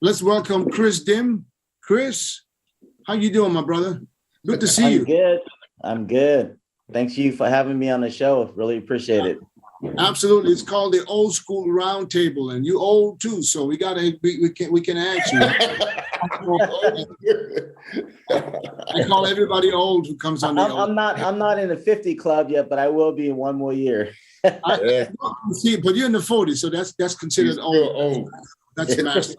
Let's welcome Kris Dim. Kris, how you doing, my brother? Good to see you. Good. I'm good. Thanks you for having me on the show. Really appreciate it. Absolutely. It's called the Old School Roundtable, and you old too, so we can ask you. I call everybody old who comes on the I'm not in the 50 club yet, but I will be in one more year. See, but you're in the 40s, so that's considered old. That's massive.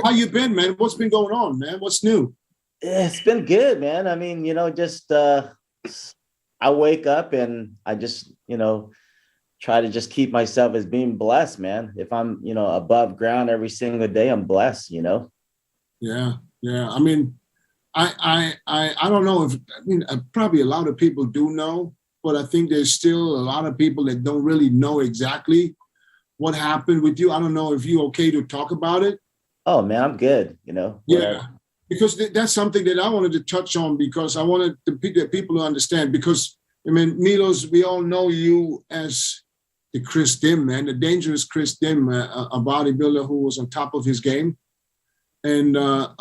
How you been, man? What's been going on, man? What's new? It's been good, man. I mean, just I wake up and I just, try to just keep myself as being blessed, man. If I'm, above ground every single day, I'm blessed, Yeah. I mean, I don't know if probably a lot of people do know, but I think there's still a lot of people that don't really know exactly what happened with you. I don't know if you're okay to talk about it. Oh man, I'm good. Yeah, because that's something that I wanted to touch on because I wanted the people to understand. Because I mean, Milos, we all know you as the Kris Dim, man, the dangerous Kris Dim, a bodybuilder who was on top of his game, and ended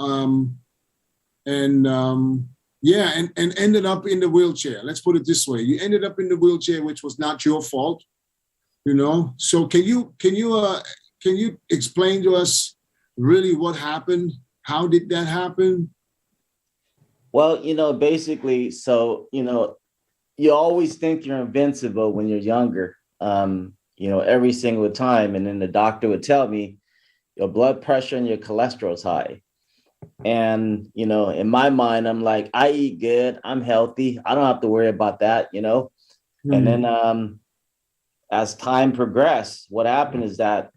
up in the wheelchair. Let's put it this way: you ended up in the wheelchair, which was not your fault. So can you explain to us really what happened? How did that happen? Well, basically, so you always think you're invincible when you're younger, every single time, and then the doctor would tell me your blood pressure and your cholesterol is high, and in my mind I'm like, I eat good, I'm healthy, I don't have to worry about that. And then as time progressed, what happened is that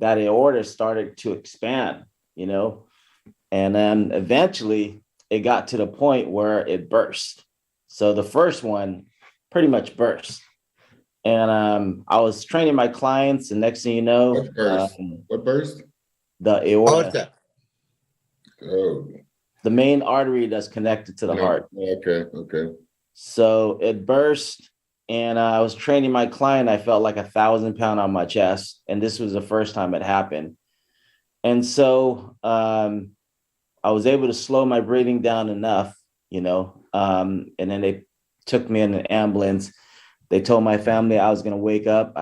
aorta started to expand, and then eventually it got to the point where it burst. So the first one pretty much burst. And I was training my clients, and next thing you know, what burst? What burst? The aorta. Oh. The main artery that's connected to the heart. Okay. So it burst. And I was training my client. I felt like 1,000 pounds on my chest. And this was the first time it happened. And so I was able to slow my breathing down enough, and then they took me in an ambulance. They told my family I was going to wake up.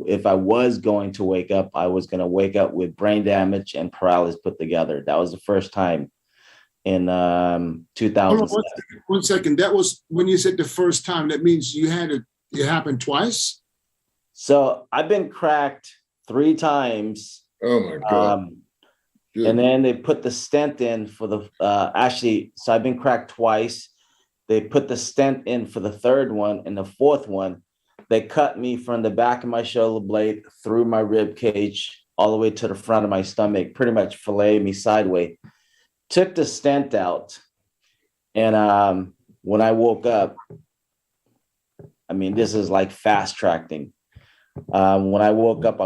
If I was going to wake up, I was going to wake up with brain damage and paralysis put together. That was the first time in 2000. One second. That was when you said the first time. That means it happened twice? So I've been cracked 3 times. Oh my God. And then they put the stent in for the, so I've been cracked twice. They put the stent in for the 3rd one, and the 4th one, they cut me from the back of my shoulder blade through my rib cage all the way to the front of my stomach, pretty much filleted me sideways. Took the stent out. And when I woke up, I mean, this is like fast tracking. When I woke up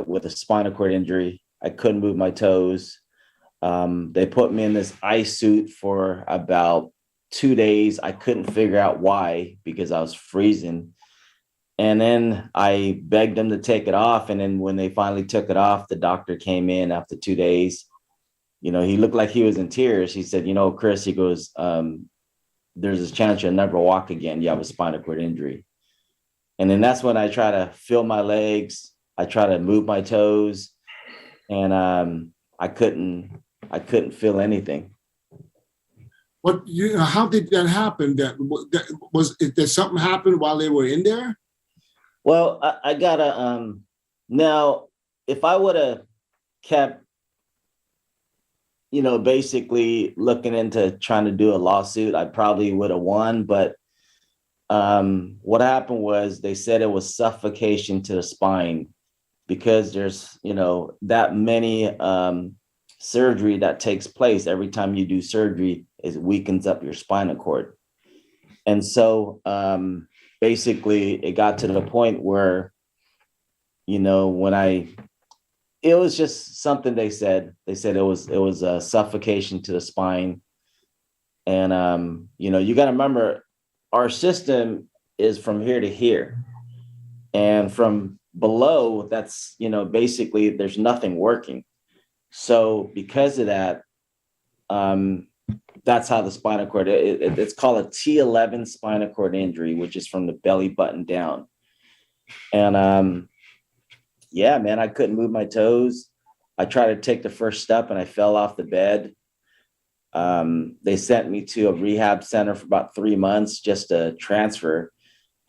with a spinal cord injury. I couldn't move my toes. They put me in this ice suit for about 2 days. I couldn't figure out why, because I was freezing. And then I begged them to take it off. And then when they finally took it off, the doctor came in after 2 days. He looked like he was in tears. He said, Kris, he goes, there's a chance you'll never walk again. You have a spinal cord injury. And then that's when I try to feel my legs. I try to move my toes, and I couldn't feel anything. How did that happen? Did something happen while they were in there? Well, I gotta now, if I would have kept, basically looking into trying to do a lawsuit, I probably would have won. But what happened was they said it was suffocation to the spine, because there's, that many surgery that takes place. Every time you do surgery, it weakens up your spinal cord. And so basically it got to the point where, it was just something they said it was a suffocation to the spine. And, you got to remember, our system is from here to here, and from below, that's, basically there's nothing working. So because of that, that's how the spinal cord, it's called a T11 spinal cord injury, which is from the belly button down. And yeah, man, I couldn't move my toes. I tried to take the first step and I fell off the bed. They sent me to a rehab center for about 3 months just to transfer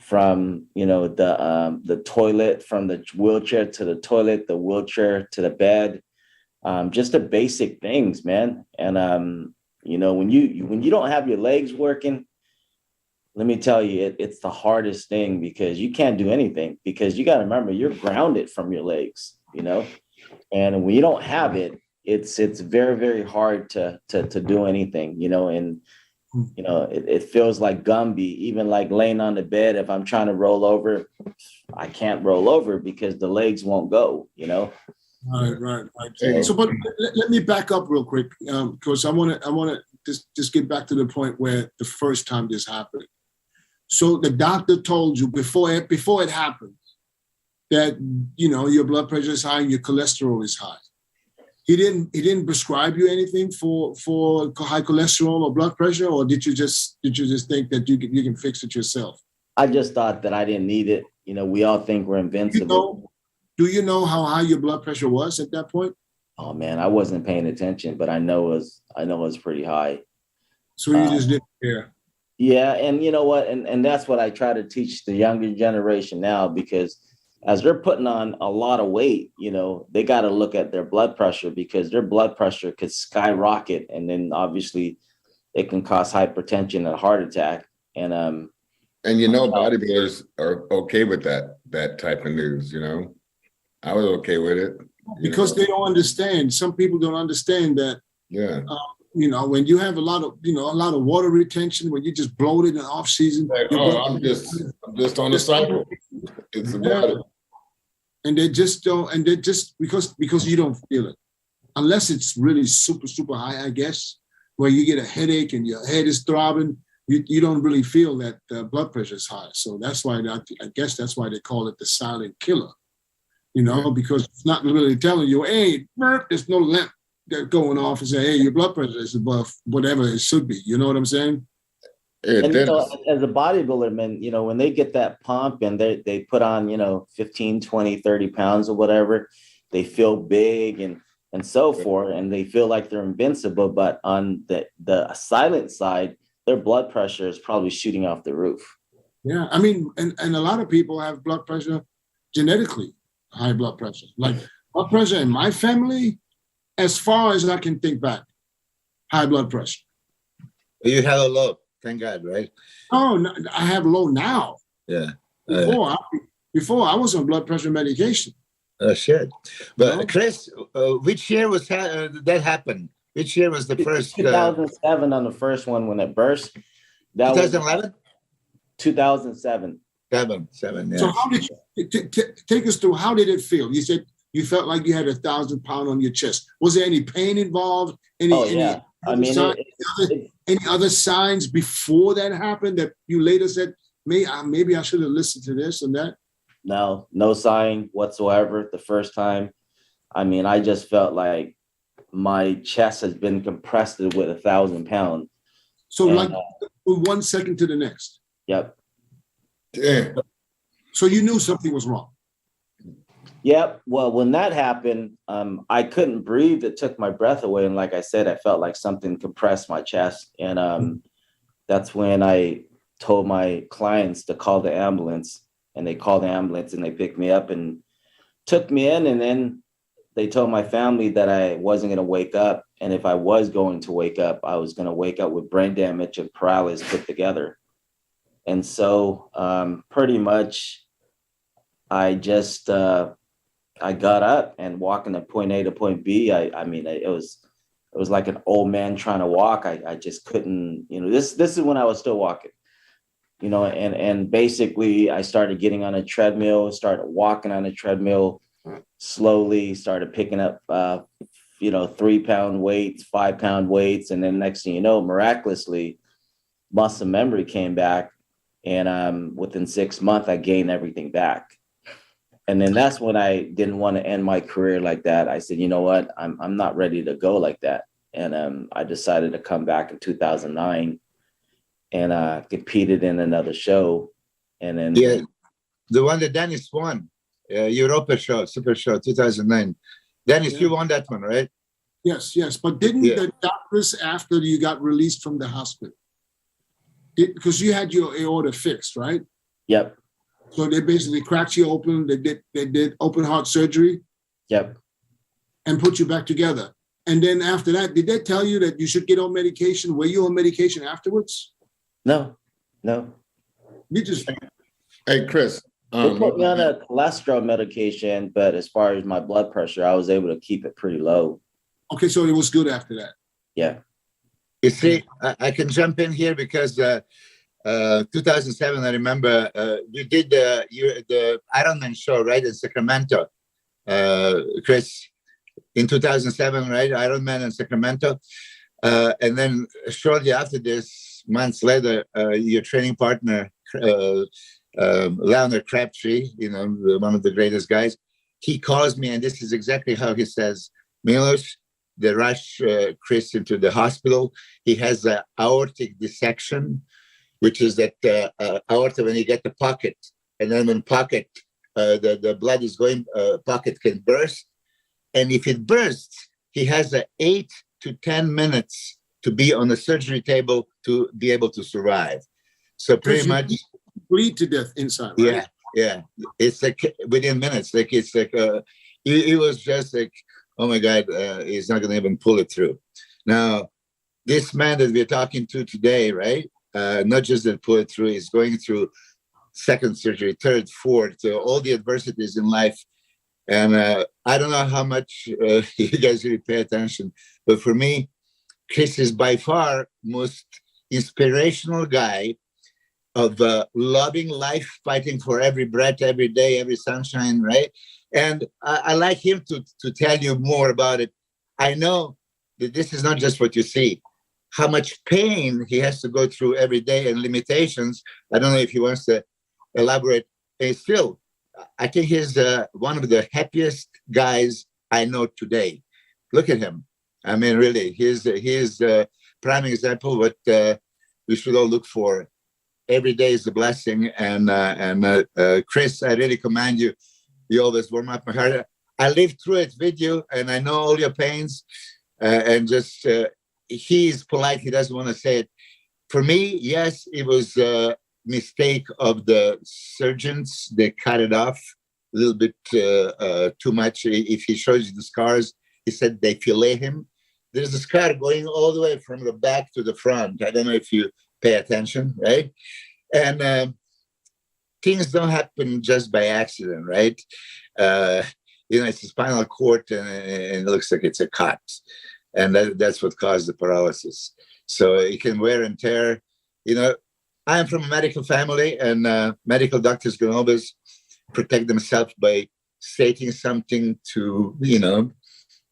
from, the toilet, from the wheelchair to the toilet, the wheelchair to the bed, just the basic things, man. And, when you don't have your legs working, let me tell you, it's the hardest thing because you can't do anything because you got to remember you're grounded from your legs, and when you don't have it, it's very, very hard to do anything, and it feels like Gumby, even like laying on the bed. If I'm trying to roll over, I can't roll over because the legs won't go, Right. So, but let me back up real quick because I want to just get back to the point where the first time this happened. So the doctor told you before it happened that your blood pressure is high and your cholesterol is high. He didn't prescribe you anything for high cholesterol or blood pressure, or did you just think that you can fix it yourself? I just thought that I didn't need it. We all think we're invincible. Do you know how high your blood pressure was at that point? Oh man, I wasn't paying attention, but I know it was pretty high. So you just didn't care. Yeah, and you know what? And that's what I try to teach the younger generation now, because as they're putting on a lot of weight, they got to look at their blood pressure because their blood pressure could skyrocket. And then obviously it can cause hypertension and a heart attack. And bodybuilders are okay with that type of news, I was okay with it. Because they don't understand. Some people don't understand that. Yeah. When you have a lot of water retention, when you just bloated in off season. Like, I'm just on the cycle. It's about it. And they just don't, and they just because you don't feel it, unless it's really super, super high, I guess, where you get a headache and your head is throbbing, you don't really feel that the blood pressure is high. So that's why I guess that's why they call it the silent killer, because it's not really telling you, hey, burp, there's no lamp that going off and say, hey, your blood pressure is above whatever it should be. You know what I'm saying? And as a bodybuilder, man, when they get that pump and they put on, 15, 20, 30 pounds or whatever, they feel big and so forth, and they feel like they're invincible. But on the silent side, their blood pressure is probably shooting off the roof. Yeah, I mean, and a lot of people have blood pressure genetically, high blood pressure. Like blood pressure in my family, as far as I can think back, high blood pressure. You have a low. Thank God, right? Oh, no, I have low now. Yeah. Before I was on blood pressure medication. Oh shit! But Kris, which year was that happened? Which year was the first? 2007 on the first one when it burst. 2011. 2007. Seven. Yeah. So how did you take us through? How did it feel? You said you felt like you had 1,000 pounds on your chest. Was there any pain involved? Any other signs before that happened that you later said, maybe I should have listened to this and that? No sign whatsoever the first time. I just felt like my chest has been compressed with 1,000 pounds. So like from 1 second to the next. Yep. Yeah. So you knew something was wrong. Yep. Well, when that happened, I couldn't breathe. It took my breath away. And like I said, I felt like something compressed my chest. And that's when I told my clients to call the ambulance. And they called the ambulance and they picked me up and took me in. And then they told my family that I wasn't going to wake up. And if I was going to wake up, I was going to wake up with brain damage and paralysis put together. And so pretty much I just... I got up and walking to point A to point B. It was like an old man trying to walk. I just couldn't, this is when I was still walking, and basically I started getting on a treadmill, started walking on a treadmill slowly, started picking up, 3-pound weights, 5-pound weights. And then next thing you know, miraculously muscle memory came back. And within 6 months, I gained everything back. And then that's when I didn't want to end my career like that. I said, you know what, I'm not ready to go like that. And I decided to come back in 2009 and competed in another show. And then Yeah, the one that Dennis won, Europa show, Super Show, 2009. Dennis, Yeah. you won that one, right? Yes, yes. But didn't the doctors, after you got released from the hospital, because you had your aorta fixed, right? Yep. So they basically cracked you open. They did open heart surgery. Yep. And put you back together. And then after that, did they tell you that you should get on medication? Were you on medication afterwards? No. We just Hey, Kris. They put me on a cholesterol medication, but as far as my blood pressure, I was able to keep it pretty low. okay. So it was good after that. Yeah. You see, I can jump in here because 2007, I remember you did the Ironman show, right, in Sacramento, Kris, in 2007, right, Ironman in Sacramento. And then shortly after this, months later, your training partner, Leonard Crabtree, one of the greatest guys, he calls me, and this is exactly how he says, Milos, they rush Kris into the hospital. He has an aortic dissection, which is that aorta when you get the pocket, and then when pocket, the blood is going, pocket can burst. And if it bursts, he has 8 to 10 minutes to be on the surgery table to be able to survive. So pretty much bleed to death inside, right? Yeah. It's like within minutes, like it's like it was just like, oh my God, he's not gonna even pull it through. Now, this man that we're talking to today, right? Not just that pull it through, he's going through second surgery, third, fourth, all the adversities in life. And I don't know how much you guys really pay attention, but for me, Kris is by far most inspirational guy of loving life, fighting for every breath, every day, every sunshine, right? And I like him to tell you more about it. I know that this is not just what you see, how much pain he has to go through every day and limitations. I don't know if he wants to elaborate. And still, I think he's one of the happiest guys I know today. Look at him. I mean, really, he is a prime example what we should all look for. Every day is a blessing. And Kris, I really commend you. You always warm up my heart. I lived through it with you, and I know all your pains. And just he's polite. He doesn't want to say it. For me, yes, it was a mistake of the surgeons. They cut it off a little bit too much. If he shows you the scars, he said they fillet him. There's a scar going all the way from the back to the front. I don't know if you pay attention, right? And things don't happen just by accident, right? It's a spinal cord, and it looks like it's a cut. And that's what caused the paralysis. So it can wear and tear. I am from a medical family, and medical doctors can always protect themselves by stating something to,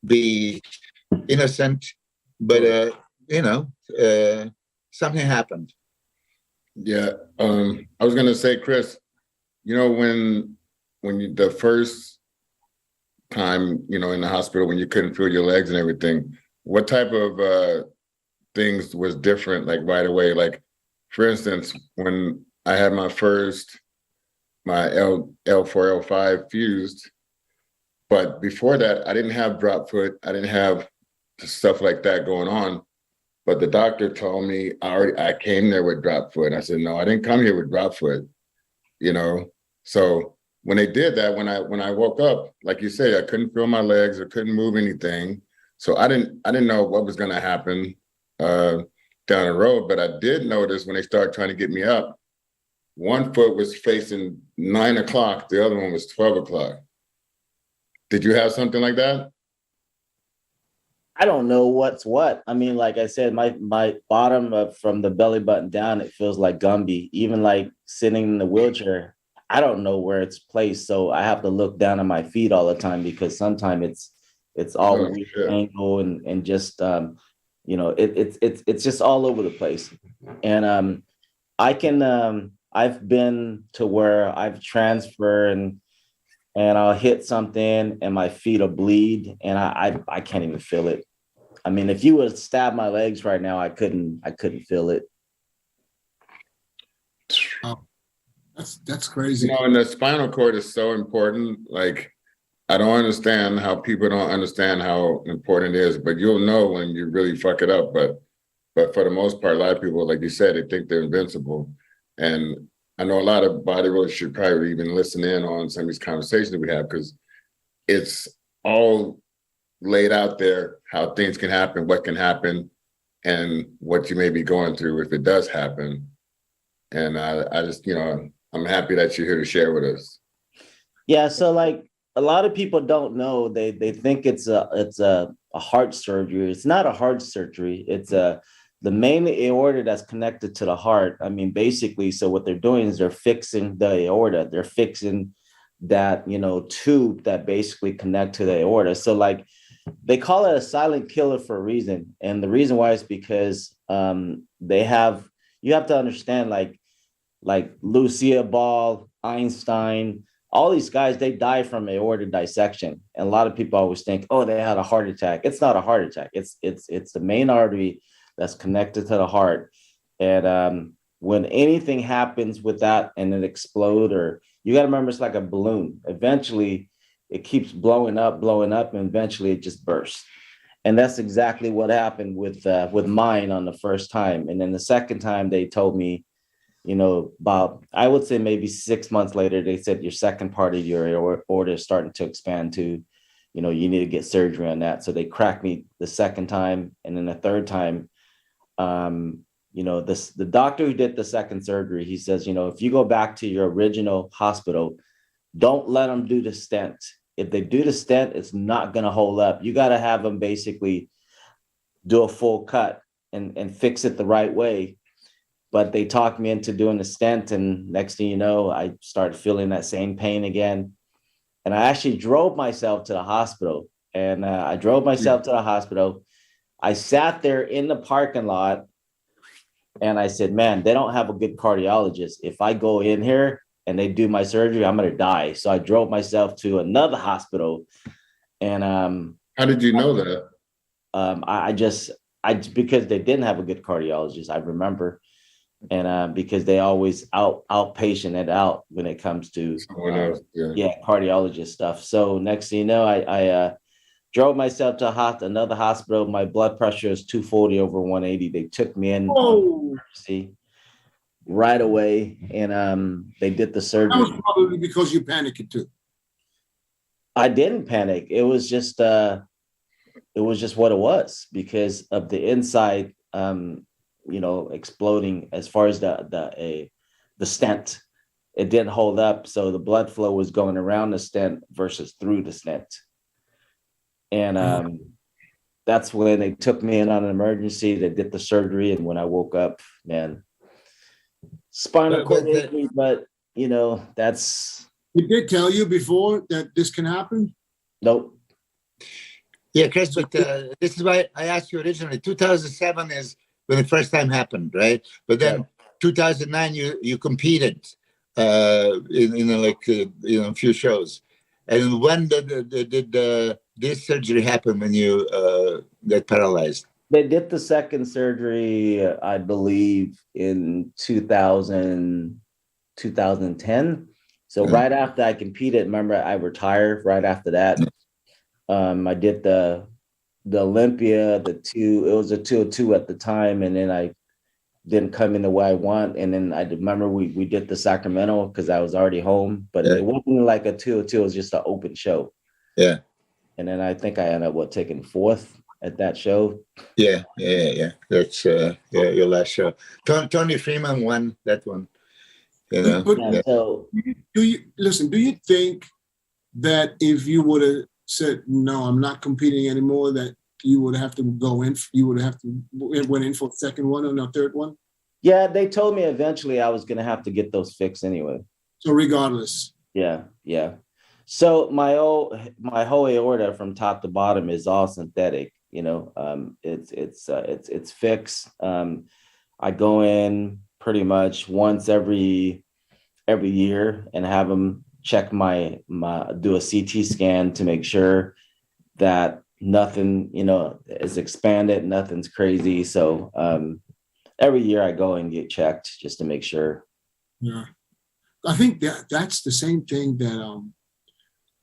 be innocent. But, something happened. Yeah. I was gonna say, Kris, when the first time, in the hospital, when you couldn't feel your legs and everything, what type of things was different, like right away? Like, for instance, when I had my L4, L5 fused, but before that, I didn't have drop foot. I didn't have stuff like that going on. But the doctor told me I came there with drop foot. And I said, no, I didn't come here with drop foot, So when they did that, when I woke up, like you say, I couldn't feel my legs, I couldn't move anything. So I didn't know what was gonna happen down the road, but I did notice when they started trying to get me up, one foot was facing 9 o'clock, the other one was 12 o'clock. Did you have something like that? I don't know what's what. I mean, like I said, my bottom from the belly button down, it feels like Gumby. Even like sitting in the wheelchair, I don't know where it's placed. So I have to look down at my feet all the time because sometimes it's all weird angle and just it's just all over the place. And I've been to where I've transferred and and I'll hit something and my feet will bleed and I can't even feel it. I mean, if you would stab my legs right now, I couldn't feel it. That's crazy. You know, and the spinal cord is so important. Like, I don't understand how people don't understand how important it is, but you'll know when you really fuck it up. But for the most part, a lot of people, like you said, they think they're invincible. And I know a lot of bodybuilders should probably even listen in on some of these conversations we have, because it's all laid out there how things can happen, what can happen, and what you may be going through if it does happen. And I just, you know, I'm happy that you're here to share with us. Yeah, so like a lot of people don't know, they think it's a heart surgery. It's not a heart surgery. It's the main aorta that's connected to the heart. I mean, basically, so what they're doing is they're fixing the aorta. They're fixing that, you know, tube that basically connect to the aorta. So like they call it a silent killer for a reason. And the reason why is because you have to understand like Lucia Ball, Einstein, all these guys, they die from aortic dissection. And a lot of people always think, oh, they had a heart attack. It's not a heart attack. It's the main artery that's connected to the heart. And when anything happens with that and it explode, or you got to remember, it's like a balloon. Eventually it keeps blowing up, and eventually it just bursts. And that's exactly what happened with mine on the first time. And then the second time they told me, you know, about, I would say maybe 6 months later, they said your second part of your aorta is starting to expand to, you know, you need to get surgery on that. So they cracked me the second time. And then the third time, you know, the doctor who did the second surgery, he says, you know, if you go back to your original hospital, don't let them do the stent. If they do the stent, it's not going to hold up. You got to have them basically do a full cut and fix it the right way. But they talked me into doing the stent, and next thing you know, I started feeling that same pain again. And I actually drove myself to the hospital. And I drove myself to the hospital. I sat there in the parking lot, and I said, man, they don't have a good cardiologist. If I go in here and they do my surgery, I'm going to die. So I drove myself to another hospital. And How did you know that? Because they didn't have a good cardiologist, I remember. And because they always outpatient it out when it comes to cardiologist stuff. So next thing you know, I drove myself to another hospital. My blood pressure is 240 over 180. They took me in right away, and they did the surgery. That was probably because you panicked too. I didn't panic. It was just what it was because of the inside. You know, exploding as far as the stent. It didn't hold up. So the blood flow was going around the stent versus through the stent. And that's when they took me in on an emergency. They did the surgery. And when I woke up, man, spinal cord injury, but you know, that's. Did they tell you before that this can happen? Nope. Yeah, Kris, but this is why I asked you originally. 2007 is when the first time happened, right? But then 2009, you competed in a few shows. And when did this surgery happen when you got paralyzed? They did the second surgery, I believe, in 2010. So right after I competed, remember, I retired right after that. I did the Olympia, it was a 202 at the time, and then I didn't come in the way I want. And then I remember we did the Sacramento because I was already home, but it wasn't like a 202, it was just an open show. Yeah. And then I think I ended up taking fourth at that show. Yeah. That's your last show. Tony Freeman won that one. You know. So do you think that if you would have said, no, I'm not competing anymore, that you would have to went in for a second one and a third one? Yeah, they told me eventually I was going to have to get those fixed anyway. So regardless. Yeah. So my whole aorta from top to bottom is all synthetic. You know, it's fixed. I go in pretty much once every year and have them check do a CT scan to make sure that nothing, is expanded, nothing's crazy. So every year I go and get checked just to make sure. Yeah. I think that's the same thing that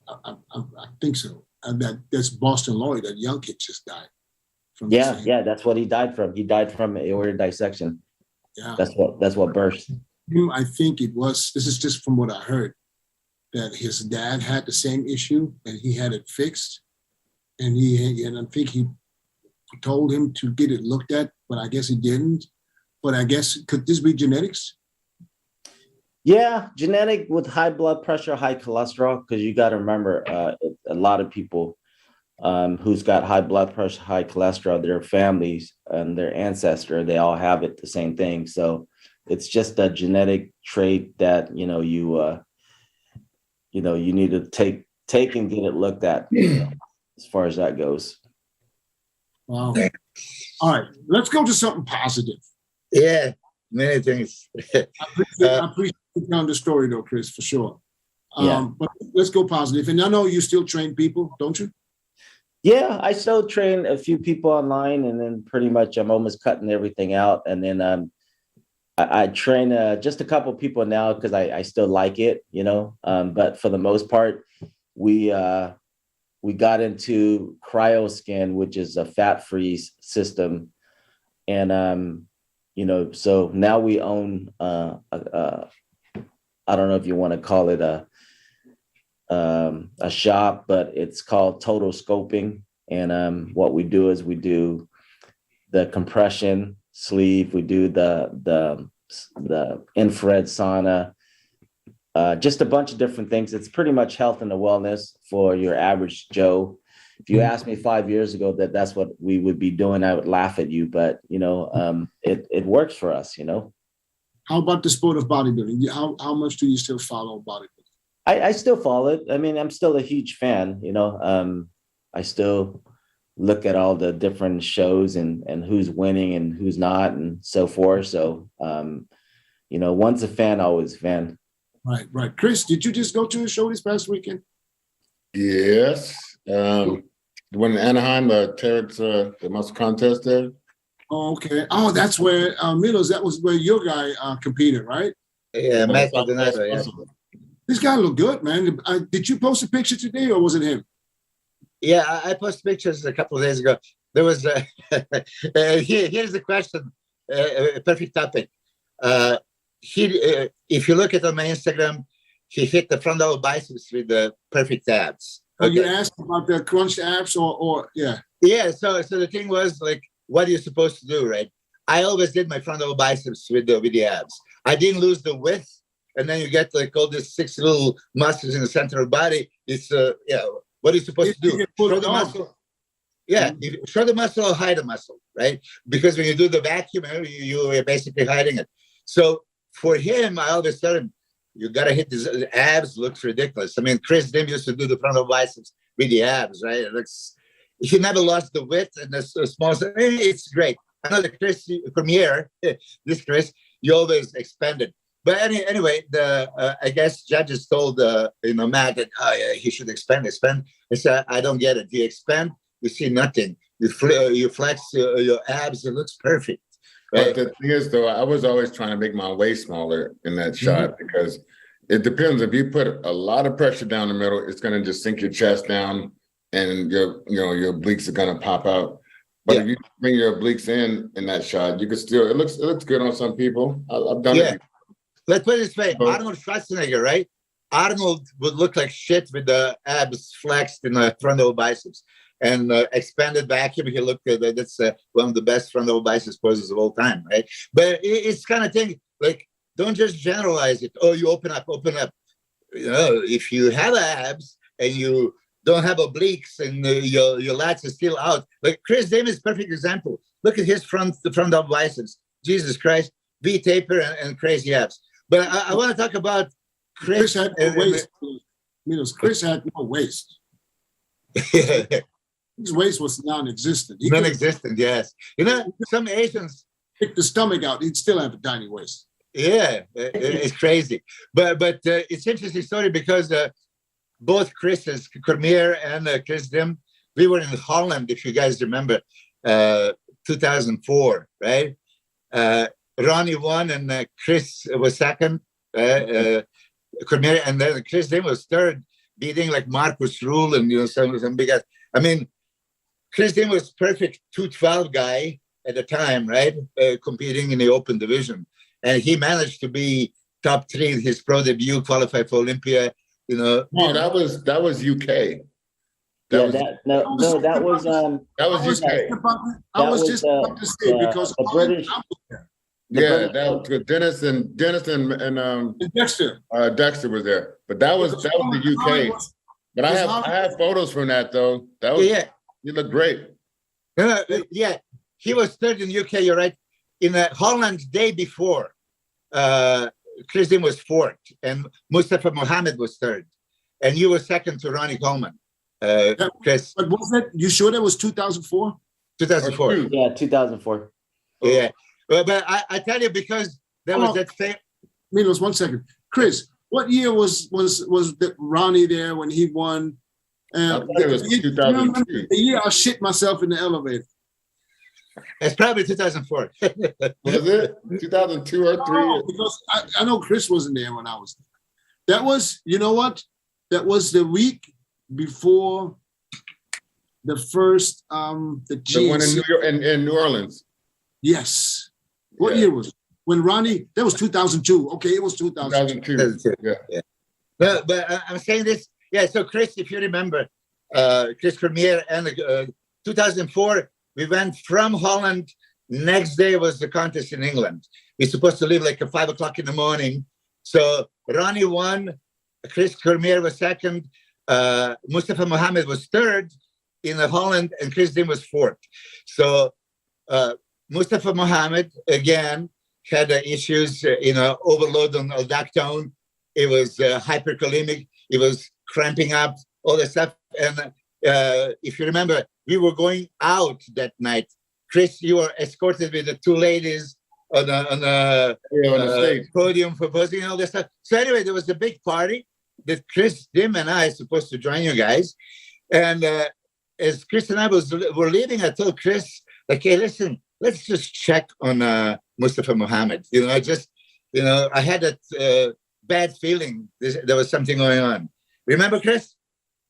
I think so. That's Boston Lloyd, that young kid just died from. Yeah, that's what he died from. He died from aortic dissection. Yeah. That's what burst. I think it was, this is just from what I heard, that his dad had the same issue and he had it fixed. And I think he told him to get it looked at, but I guess he didn't. But I guess, could this be genetics? Yeah, genetic with high blood pressure, high cholesterol, because you got to remember, a lot of people who's got high blood pressure, high cholesterol, their families and their ancestor, they all have it, the same thing. So it's just a genetic trait that, you need to take and get it looked at, as far as that goes. Wow. All right, let's go to something positive. Yeah, many things. I appreciate you telling the story though, Kris, for sure. Yeah. But let's go positive. And I know you still train people, don't you? Yeah, I still train a few people online, and then pretty much I'm almost cutting everything out. And then I train just a couple people now because I still like it, but for the most part, we got into CryoSkin, which is a fat freeze system. And, so now we own, I don't know if you want to call it a shop, but it's called Total Scoping. And what we do is we do the compression sleeve, we do the infrared sauna, just a bunch of different things. It's pretty much health and wellness for your average Joe. If you asked me 5 years ago that's what we would be doing, I would laugh at you, but it works for us, How about the sport of bodybuilding? How much do you still follow bodybuilding? I still follow it. I mean, I'm still a huge fan, I still look at all the different shows and who's winning and who's not and so forth. So, once a fan, always a fan. Right. Kris, did you just go to a show this past weekend? Yes. When in Anaheim, the muscle contest there. Oh, okay. Oh, that's where Milos, that was where your guy competed, right? Yeah, Matt Donato, yeah. This guy looked good, man. Did you post a picture today or was it him? Yeah, I posted pictures a couple of days ago. There was here's the question, a perfect topic. If you look at on my Instagram, he hit the front double biceps with the perfect abs. Oh, you asked about the crunched abs or yeah. Yeah, so the thing was like, what are you supposed to do, right? I always did my front double biceps with the abs. I didn't lose the width, and then you get like all these 6 little muscles in the center of the body. It's what are you supposed to do? Show the muscle. Yeah, show the muscle or hide the muscle, right? Because when you do the vacuum, you are basically hiding it. So for him, I always tell him, you got to hit his abs. Looks ridiculous. I mean, Kris Dim used to do the front of biceps with the abs, right? It looks, he never lost the width and the small. It's great. I know the Kris from here, this Kris, you always expanded. But anyway, I guess judges told Matt that he should expand. I said, I don't get it. You expand, you see nothing. You flex your abs, it looks perfect. Right? But the thing is, though, I was always trying to make my waist smaller in that shot because it depends. If you put a lot of pressure down the middle, it's going to just sink your chest down, and your obliques are going to pop out. But if you bring your obliques in that shot, you can still. It looks good on some people. I've done it. Let's put it this way: Arnold Schwarzenegger, right? Arnold would look like shit with the abs flexed in the front of biceps. And expanded vacuum, he looked at that's one of the best front double biceps poses of all time, right? But it's kind of thing, like, don't just generalize it. Oh, you open up. If you have abs and you don't have obliques and your lats are still out, like Kris Dim is a perfect example. Look at his front double biceps. Jesus Christ, V taper and crazy abs. But I want to talk about Kris had no waist. Kris had no waist. His waist was non-existent. Non-existent, yes. Some Asians pick the stomach out, he'd still have a tiny waist. Yeah, it's crazy. But it's interesting story because both Chris's, Cormier and Kris Dim, we were in Holland, if you guys remember, 2004, right? Ronnie won and Kris was second. Cormier, and then Kris Dim was third, beating like Marcus Rule and some big guys. I mean, Kris Dim was perfect 212 guy at the time, right? Competing in the open division, and he managed to be top 3 in his pro debut, qualify for Olympia. No, that was UK. That was UK. I was just about to say because the British. That was Dennis and Dexter. Dexter was there, but that was the UK. But I have photos from that though. That was You look great. Yeah, he was third in UK. You're right. In Holland, day before, Kris Dim was fourth, and Mustafa Mohammed was third, and you were second to Ronnie Coleman. Kris, but was that? You sure that was 2004? 2004. Yeah, 2004. Yeah, but I tell you because there was that thing. Milos, 1 second. Kris, what year was Ronnie there when he won? I think it was 2002. The year I shit myself in the elevator. It's probably 2004. Was it 2002 or 3? No, because I know Kris wasn't there when I was there. That was, you know what? That was the week before the first the one in New York in New Orleans. Yes. What year was it? When Ronnie? That was 2002. Okay, it was 2002. Yeah. But I'm saying this. Yeah. So Kris, if you remember, Kris Cormier and 2004. We went from Holland. Next day was the contest in England. We're supposed to leave like at 5 o'clock in the morning. So Ronnie won. Kris Cormier was second. Mustafa Mohammed was third in Holland, and Kris Dim was fourth. So Mustafa Mohammed again had issues, overload on aldactone. It was hyperkalemic. It was cramping up, all that stuff. And if you remember, we were going out that night. Kris, you were escorted with the 2 ladies on the stage podium for posing and all this stuff. So anyway, there was a big party that Kris Dim and I supposed to join you guys. And as Kris and I were leaving, I told Kris, like, hey, listen, let's just check on Mustafa Mohammed. I had that bad feeling there was something going on. Remember, Kris?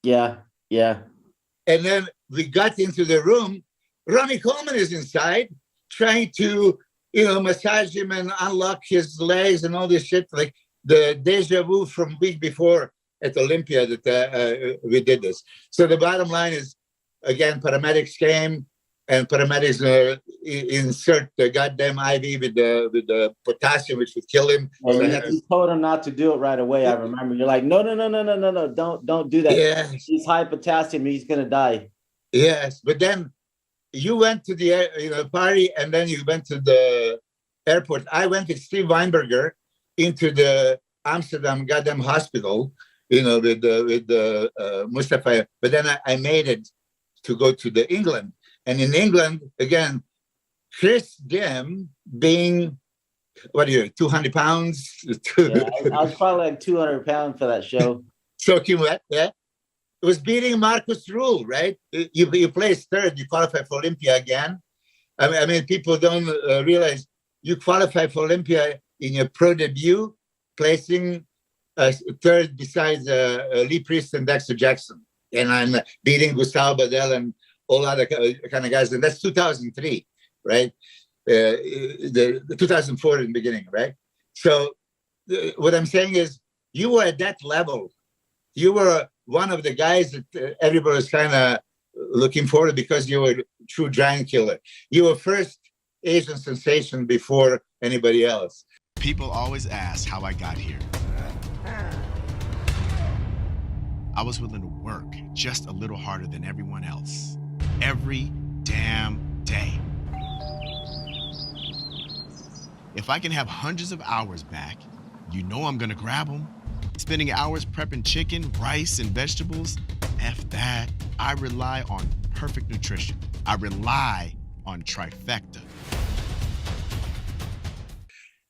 Yeah. And then we got into the room. Ronnie Coleman is inside trying to, massage him and unlock his legs and all this shit. Like the deja vu from week before at Olympia that we did this. So the bottom line is, again, paramedics came and paramedics insert the goddamn IV with the potassium, which would kill him. So you told him not to do it right away. I remember. You're like, no, don't do that. Yeah. He's high potassium. He's gonna die. Yes, but then you went to the party, and then you went to the airport. I went with Steve Weinberger into the Amsterdam goddamn hospital, with Mustafa. But then I made it to go to the England. And in England, again, Kris Dim being, 200 pounds? Yeah, I was probably like 200 pounds for that show. Soaking wet, yeah. It was beating Marcus Rule, right? You placed third, you qualify for Olympia again. I mean, people don't realize you qualify for Olympia in your pro debut, placing third besides Lee Priest and Dexter Jackson. And I'm beating Gustavo Badell and all other kind of guys. And that's 2003, right? The 2004 in the beginning, right? So what I'm saying is you were at that level. You were one of the guys that everybody was kind of looking forward because you were a true giant killer. You were first Asian sensation before anybody else. People always ask how I got here. I was willing to work just a little harder than everyone else. Every damn day. If I can have hundreds of hours back, I'm gonna grab them. Spending hours prepping chicken, rice, and vegetables, F that. I rely on perfect nutrition. I rely on trifecta.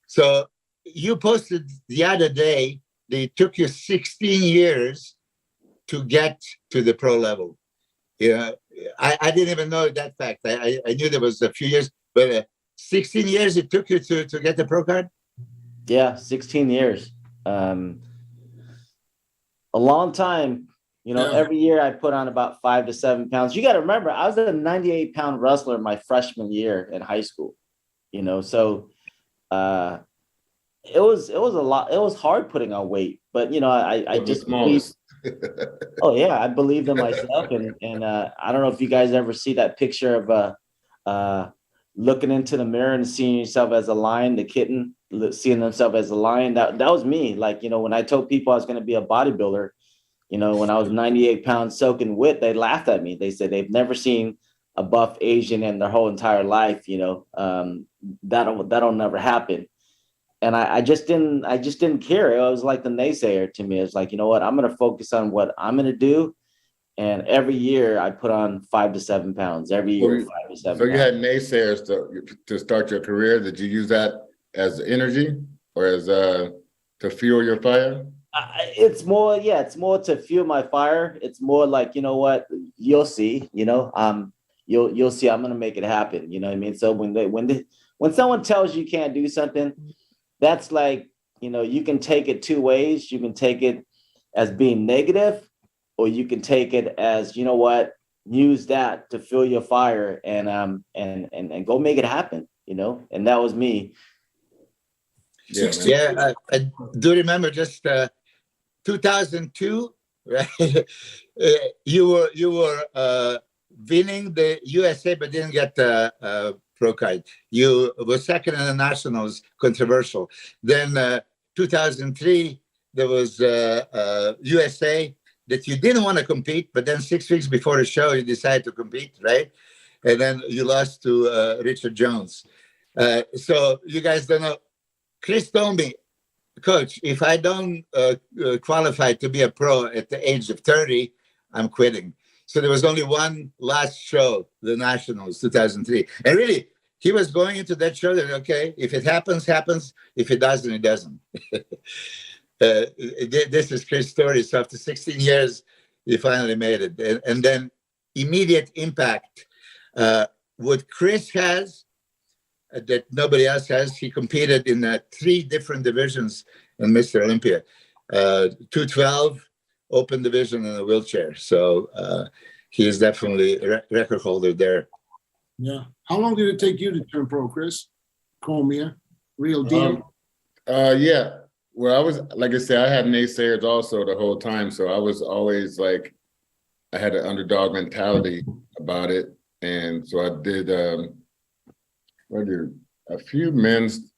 So you posted the other day, they took you 16 years to get to the pro level. Yeah, I didn't even know that fact. I knew there was a few years, but 16 years it took you to get the pro card? Yeah, 16 years. A long time. You know, every year I put on about 5 to 7 pounds. You got to remember, I was a 98-pound wrestler my freshman year in high school. You know, so it was a lot. It was hard putting on weight, but you know, I just believed. Oh yeah, I believed in myself, and I don't know if you guys ever see that picture of looking into the mirror and seeing yourself as a lion, the kitten seeing themselves as a lion. That was me. Like, you know, when I told people I was going to be a bodybuilder, you know, when I was 98 pounds soaking wet, they laughed at me. They said they've never seen a buff Asian in their whole entire life. You know, that'll never happen. And I just didn't care. It was like the naysayer to me. It's like, you know what, I'm going to focus on what I'm going to do. And every year I put on 5 to 7 pounds every year. 5 to 7 So you pounds. had naysayers to start your career. Did you use that as energy or as to fuel your fire? It's more to fuel my fire. It's more like, you know what, you'll see, you know, you'll see, I'm going to make it happen. You know what I mean? So when someone tells you can't do something, that's like, you know, you can take it two ways. You can take it as being negative, or you can take it as, you know what, use that to fuel your fire and go make it happen, you know? And that was me. Yeah, I do remember just 2002, right? You were winning the USA, but didn't get the pro card. You were second in the nationals, controversial. Then 2003, there was USA that you didn't want to compete, but then 6 weeks before the show, you decided to compete, right? And then you lost to Richard Jones. So you guys don't know. Kris told me, Coach, if I don't qualify to be a pro at the age of 30, I'm quitting. So there was only one last show, the Nationals, 2003. And really, he was going into that show that, okay, if it happens, happens. If it doesn't, it doesn't. This is Kris' story. So after 16 years, he finally made it. And then immediate impact. What Kris has, that nobody else has. He competed in 3 different divisions in Mr. Olympia, 212, open division, and a wheelchair. So he is definitely a record holder there. Yeah. How long did it take you to turn pro, Kris? Cormier, real deal. Yeah. Well, I was, like I said, I had naysayers also the whole time. So I was always like, I had an underdog mentality about it. And so I did, a few men's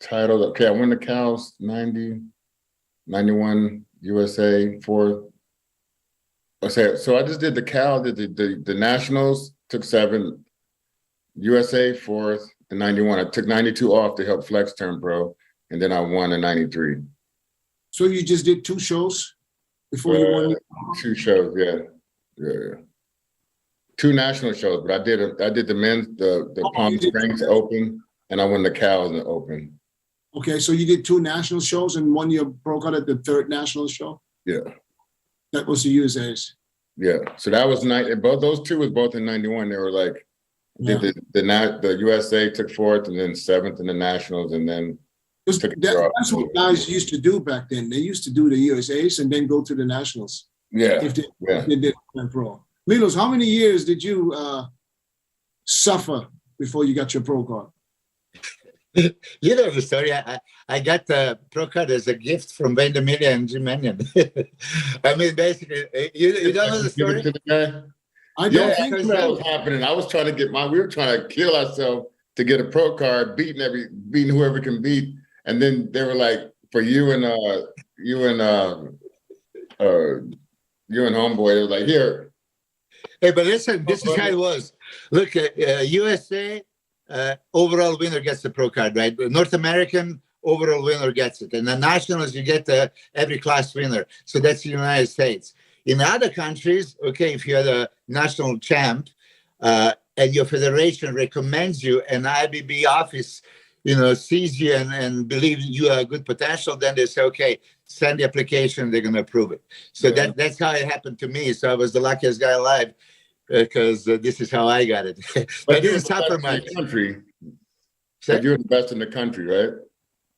titles. Okay, I won the Cows 90, 91 USA 4th. Okay, so I just did the Cal, did the Nationals, took 7, USA 4th, and 91. I took 92 off to help Flex turn pro, and then I won in 93. So you just did 2 shows before you won? 2 shows, yeah. 2 national shows, but I did the men's, the Palm Springs Open, and I won the Cows in the Open. Okay, so you did 2 national shows and won your pro card at the 3rd national show? Yeah. That was the USA's. Yeah, so that was both those 2 was both in 91. They were like, did the USA took 4th and then 7th in the nationals, and then that's what guys used to do back then. They used to do the USA's and then go to the nationals. Yeah, if they did pro. Milos, how many years did you suffer before you got your pro card? You know the story. I got the pro card as a gift from Wayne Amelia and Jim Mannion. I mean, basically, you don't know the story? To the guy? I don't think that was happening. I was trying to we were trying to kill ourselves to get a pro card, beating whoever can beat. And then they were like, for you and homeboy, they were like, here. Hey, but listen, this is how it was. Look, USA overall winner gets the pro card, right? The North American overall winner gets it. And the nationals, you get every class winner. So that's the United States. In other countries, okay, if you're the national champ and your federation recommends you, an IBB office sees you and believes you are a good potential, then they say, okay, send the application, they're going to approve it. So that's how it happened to me. So I was the luckiest guy alive because this is how I got it. But I didn't suffer much. Country. But you're the best in the country, right?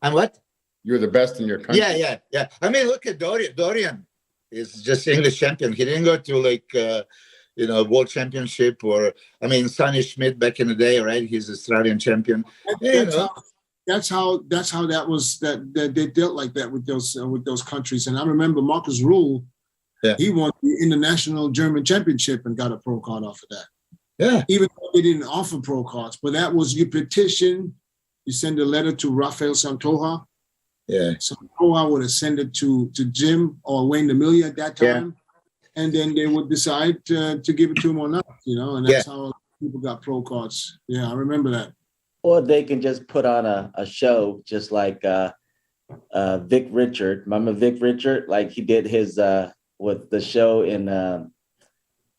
And what? You're the best in your country. Yeah. I mean, look at Dorian. Dorian is just English champion. He didn't go to like, world championship or, Sonny Schmidt back in the day, right? He's Australian champion. That's how that was that they dealt like that with those countries. And I remember Marcus Rule, he won the international German championship and got a pro card off of that. Yeah. Even though they didn't offer pro cards, but that was you petition, you send a letter to Rafael Santoja. Yeah. Santoja would have sent it to Jim or Wayne DeMille at that time. Yeah. And then they would decide to give it to him or not, and that's how people got pro cards. Yeah, I remember that. Or they can just put on a show just like Vic Richard. Remember Vic Richard? Like he did his with the show in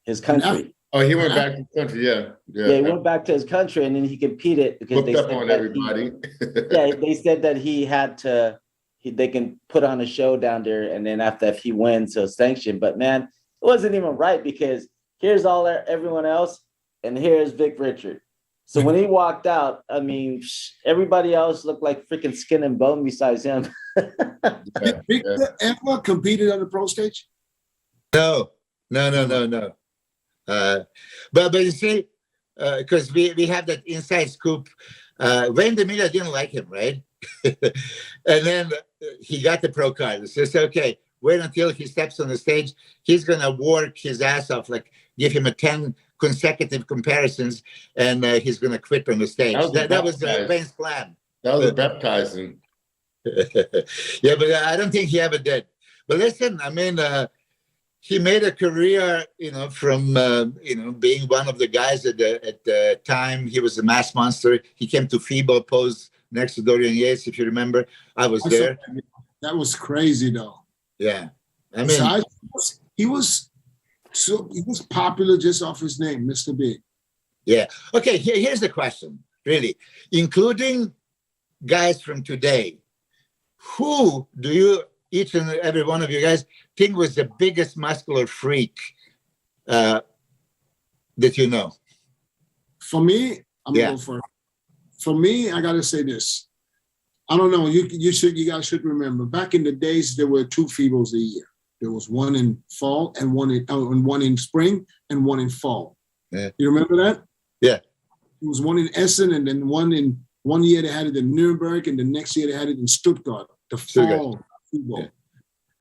his country. Oh, he went back to the country, yeah. He went back to his country and then he competed because they said on everybody. They said that he had to. They can put on a show down there, and then after if he wins, he'll sanction. But man, it wasn't even right because here's everyone else, and here's Vic Richard. So when he walked out, everybody else looked like freaking skin and bone besides him. Did Victor ever competed on the pro stage? No. But you see, because we have that inside scoop. Wayne DeMille didn't like him, right? And then he got the pro card. He says, okay, wait until he steps on the stage. He's going to work his ass off, like give him 10 consecutive comparisons, and he's going to quit on the stage. That was Wayne's plan. That was baptizing. Yeah, but I don't think he ever did. But listen, he made a career, from being one of the guys at the time. He was a mass monster. He came to FIBO pose next to Dorian Yates, if you remember. I was there. That was crazy, though. Yeah, he was popular just off his name, Mr. Big. Yeah. Okay. Here's the question, really, including guys from today. Who do you, each and every one of you guys, think was the biggest muscular freak that you know? For me, I'm gonna go first. For me, I gotta say this. I don't know. You guys should remember. Back in the days, there were 2 FIBOs a year. There was one in fall and one in spring and one in fall. Yeah. You remember that? Yeah. There was one in Essen, and then one year they had it in Nuremberg, and the next year they had it in Stuttgart. The fall FIBO. Yeah.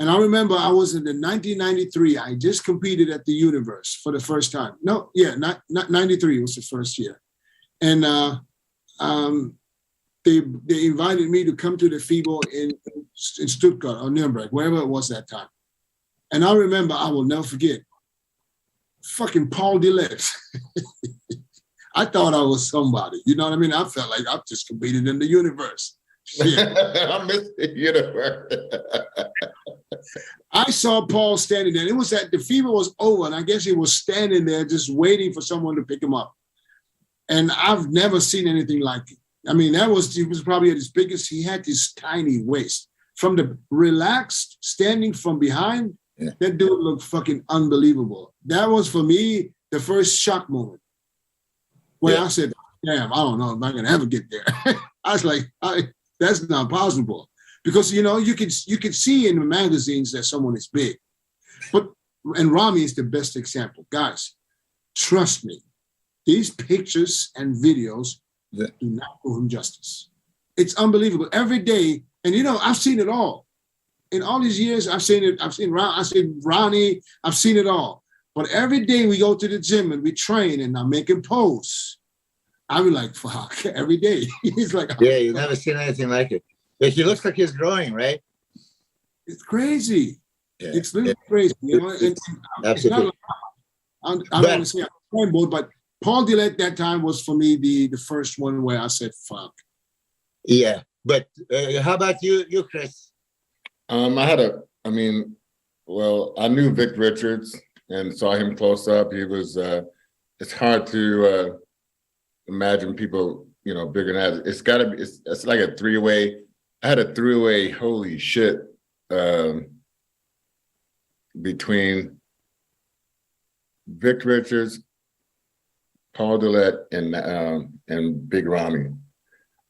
And I remember I was in the 1993. I just competed at the Universe for the first time. No, not 93 was the first year, and they invited me to come to the FIBO in Stuttgart or Nuremberg, wherever it was that time. And I remember, I will never forget, fucking Paul Dillette. I thought I was somebody. You know what I mean? I felt like I just competed in the Universe. I missed the Universe. I saw Paul standing there. It was the FIBO was over, and I guess he was standing there just waiting for someone to pick him up. And I've never seen anything like it. He was probably at his biggest. He had this tiny waist. From the relaxed, standing from behind, that dude looked fucking unbelievable. That was, for me, the first shock moment. Where I said, damn, I don't know if I'm going to ever get there. I was like, that's not possible. Because, you could see in the magazines that someone is big. And Rami is the best example. Guys, trust me. These pictures and videos do not do him justice. It's unbelievable. Every day, and I've seen it all. In all these years, I've seen it. I've seen Ronnie. I've seen it all. But every day we go to the gym and we train, and I'm making posts. I be like, fuck, every day. He's like, yeah, you've never seen anything like it. But he looks like he's growing, right? It's crazy. Yeah. It's really crazy. Absolutely. I don't want to say I'm fanboy, but Paul Dillette that time was for me the first one where I said, fuck. Yeah. But how about you, Kris? I knew Vic Richards and saw him close up. He was, it's hard to imagine people, bigger than that. It's gotta be, it's like a three-way. I had a three-way, holy shit, between Vic Richards, Paul Dillette, and Big Ramy.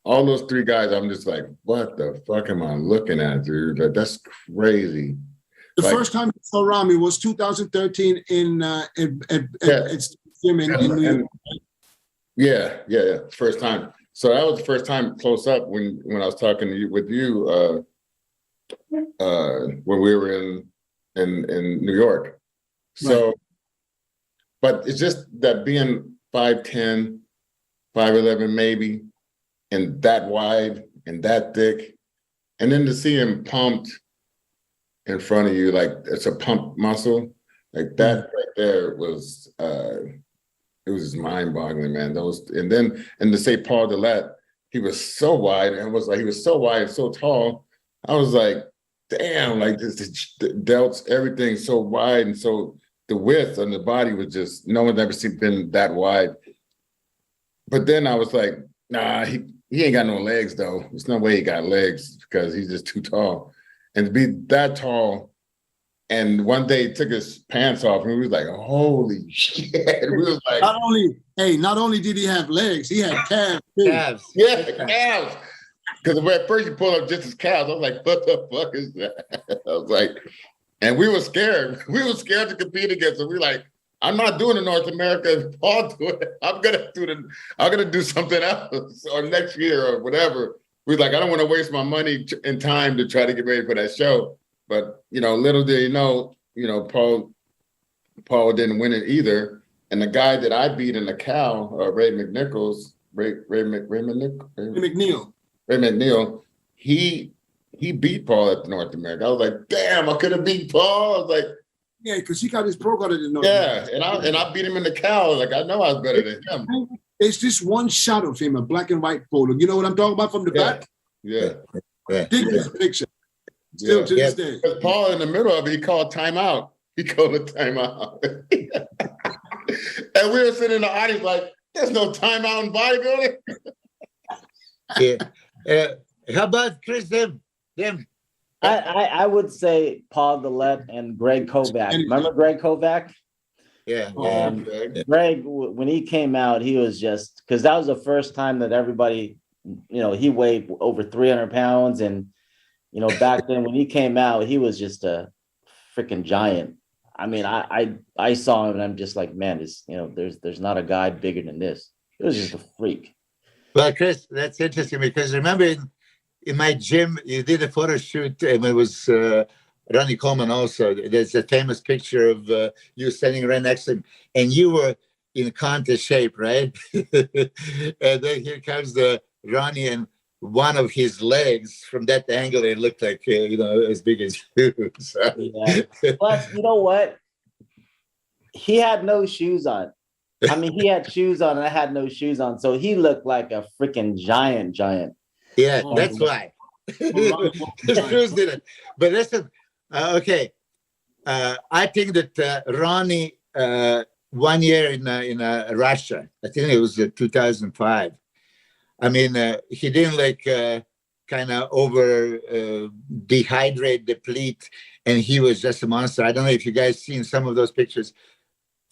All those three guys, I'm just like, what the fuck am I looking at, dude? Like, that's crazy. The first time you saw Ramy was 2013 in New York. Yeah. First time. So that was the first time close up when I was talking to you when we were in New York. So, right. But it's just that being 5'10", 5'11", maybe, and that wide and that thick, and then to see him pumped in front of you, like it's a pump muscle, like that right there was it was mind-boggling, man. And to say Paul Dillette, he was so wide, and he was so wide and so tall. I was like, damn, like the delts, everything so wide, and so the width on the body was just, no one's ever been that wide. But then I was like, nah, he ain't got no legs though. There's no way he got legs because he's just too tall. And to be that tall, and one day he took his pants off, and we was like, holy shit. We was like, not only did he have legs, he had calves too. Calves. Yeah, calves. Because at first he pulled up just his calves. I was like, what the fuck is that? I was like, and we were scared. We were scared to compete against him. We were like, I'm not doing the North America. Paul do it. I'm gonna do something else, or next year or whatever. We were like, I don't want to waste my money and time to try to get ready for that show. But little did you know, Paul didn't win it either. And the guy that I beat in the Cal, Ray McNeil, he beat Paul at the North America. I was like, damn, I could have beat Paul. I was like, yeah, because he got his pro card at the North America. And I beat him in the Cal. Like, I know I was better than him. It's just one shot of him, a black and white photo. You know what I'm talking about from the back? Yeah. Dig this picture. Still to this day. Because Paul in the middle of it, he called timeout. He called a timeout. And we were sitting in the audience like, there's no timeout in bodybuilding. Yeah. How about Kris? Them. I would say Paul Dillette and Greg Kovac. Remember Greg Kovac? Yeah. Greg, when he came out, he was just, because that was the first time that everybody, he weighed over 300 pounds. And, back then when he came out, he was just a freaking giant. I mean, I saw him and I'm just like, man, there's not a guy bigger than this. It was just a freak. Well, Kris, that's interesting because remember in my gym, you did a photo shoot and it was Ronnie Coleman also. There's a famous picture of you standing right next to him and you were in contest shape, right? And then here comes the Ronnie and one of his legs from that angle, it looked like, as big as you. So. Yeah. Plus, you know what? He had no shoes on. I mean, he had shoes on and I had no shoes on. So he looked like a freaking giant. Yeah, that's why. The shoes didn't. But listen, okay. I think that Ronnie, 1 year in Russia, I think it was 2005. I mean, he didn't kind of over dehydrate, deplete, and he was just a monster. I don't know if you guys seen some of those pictures.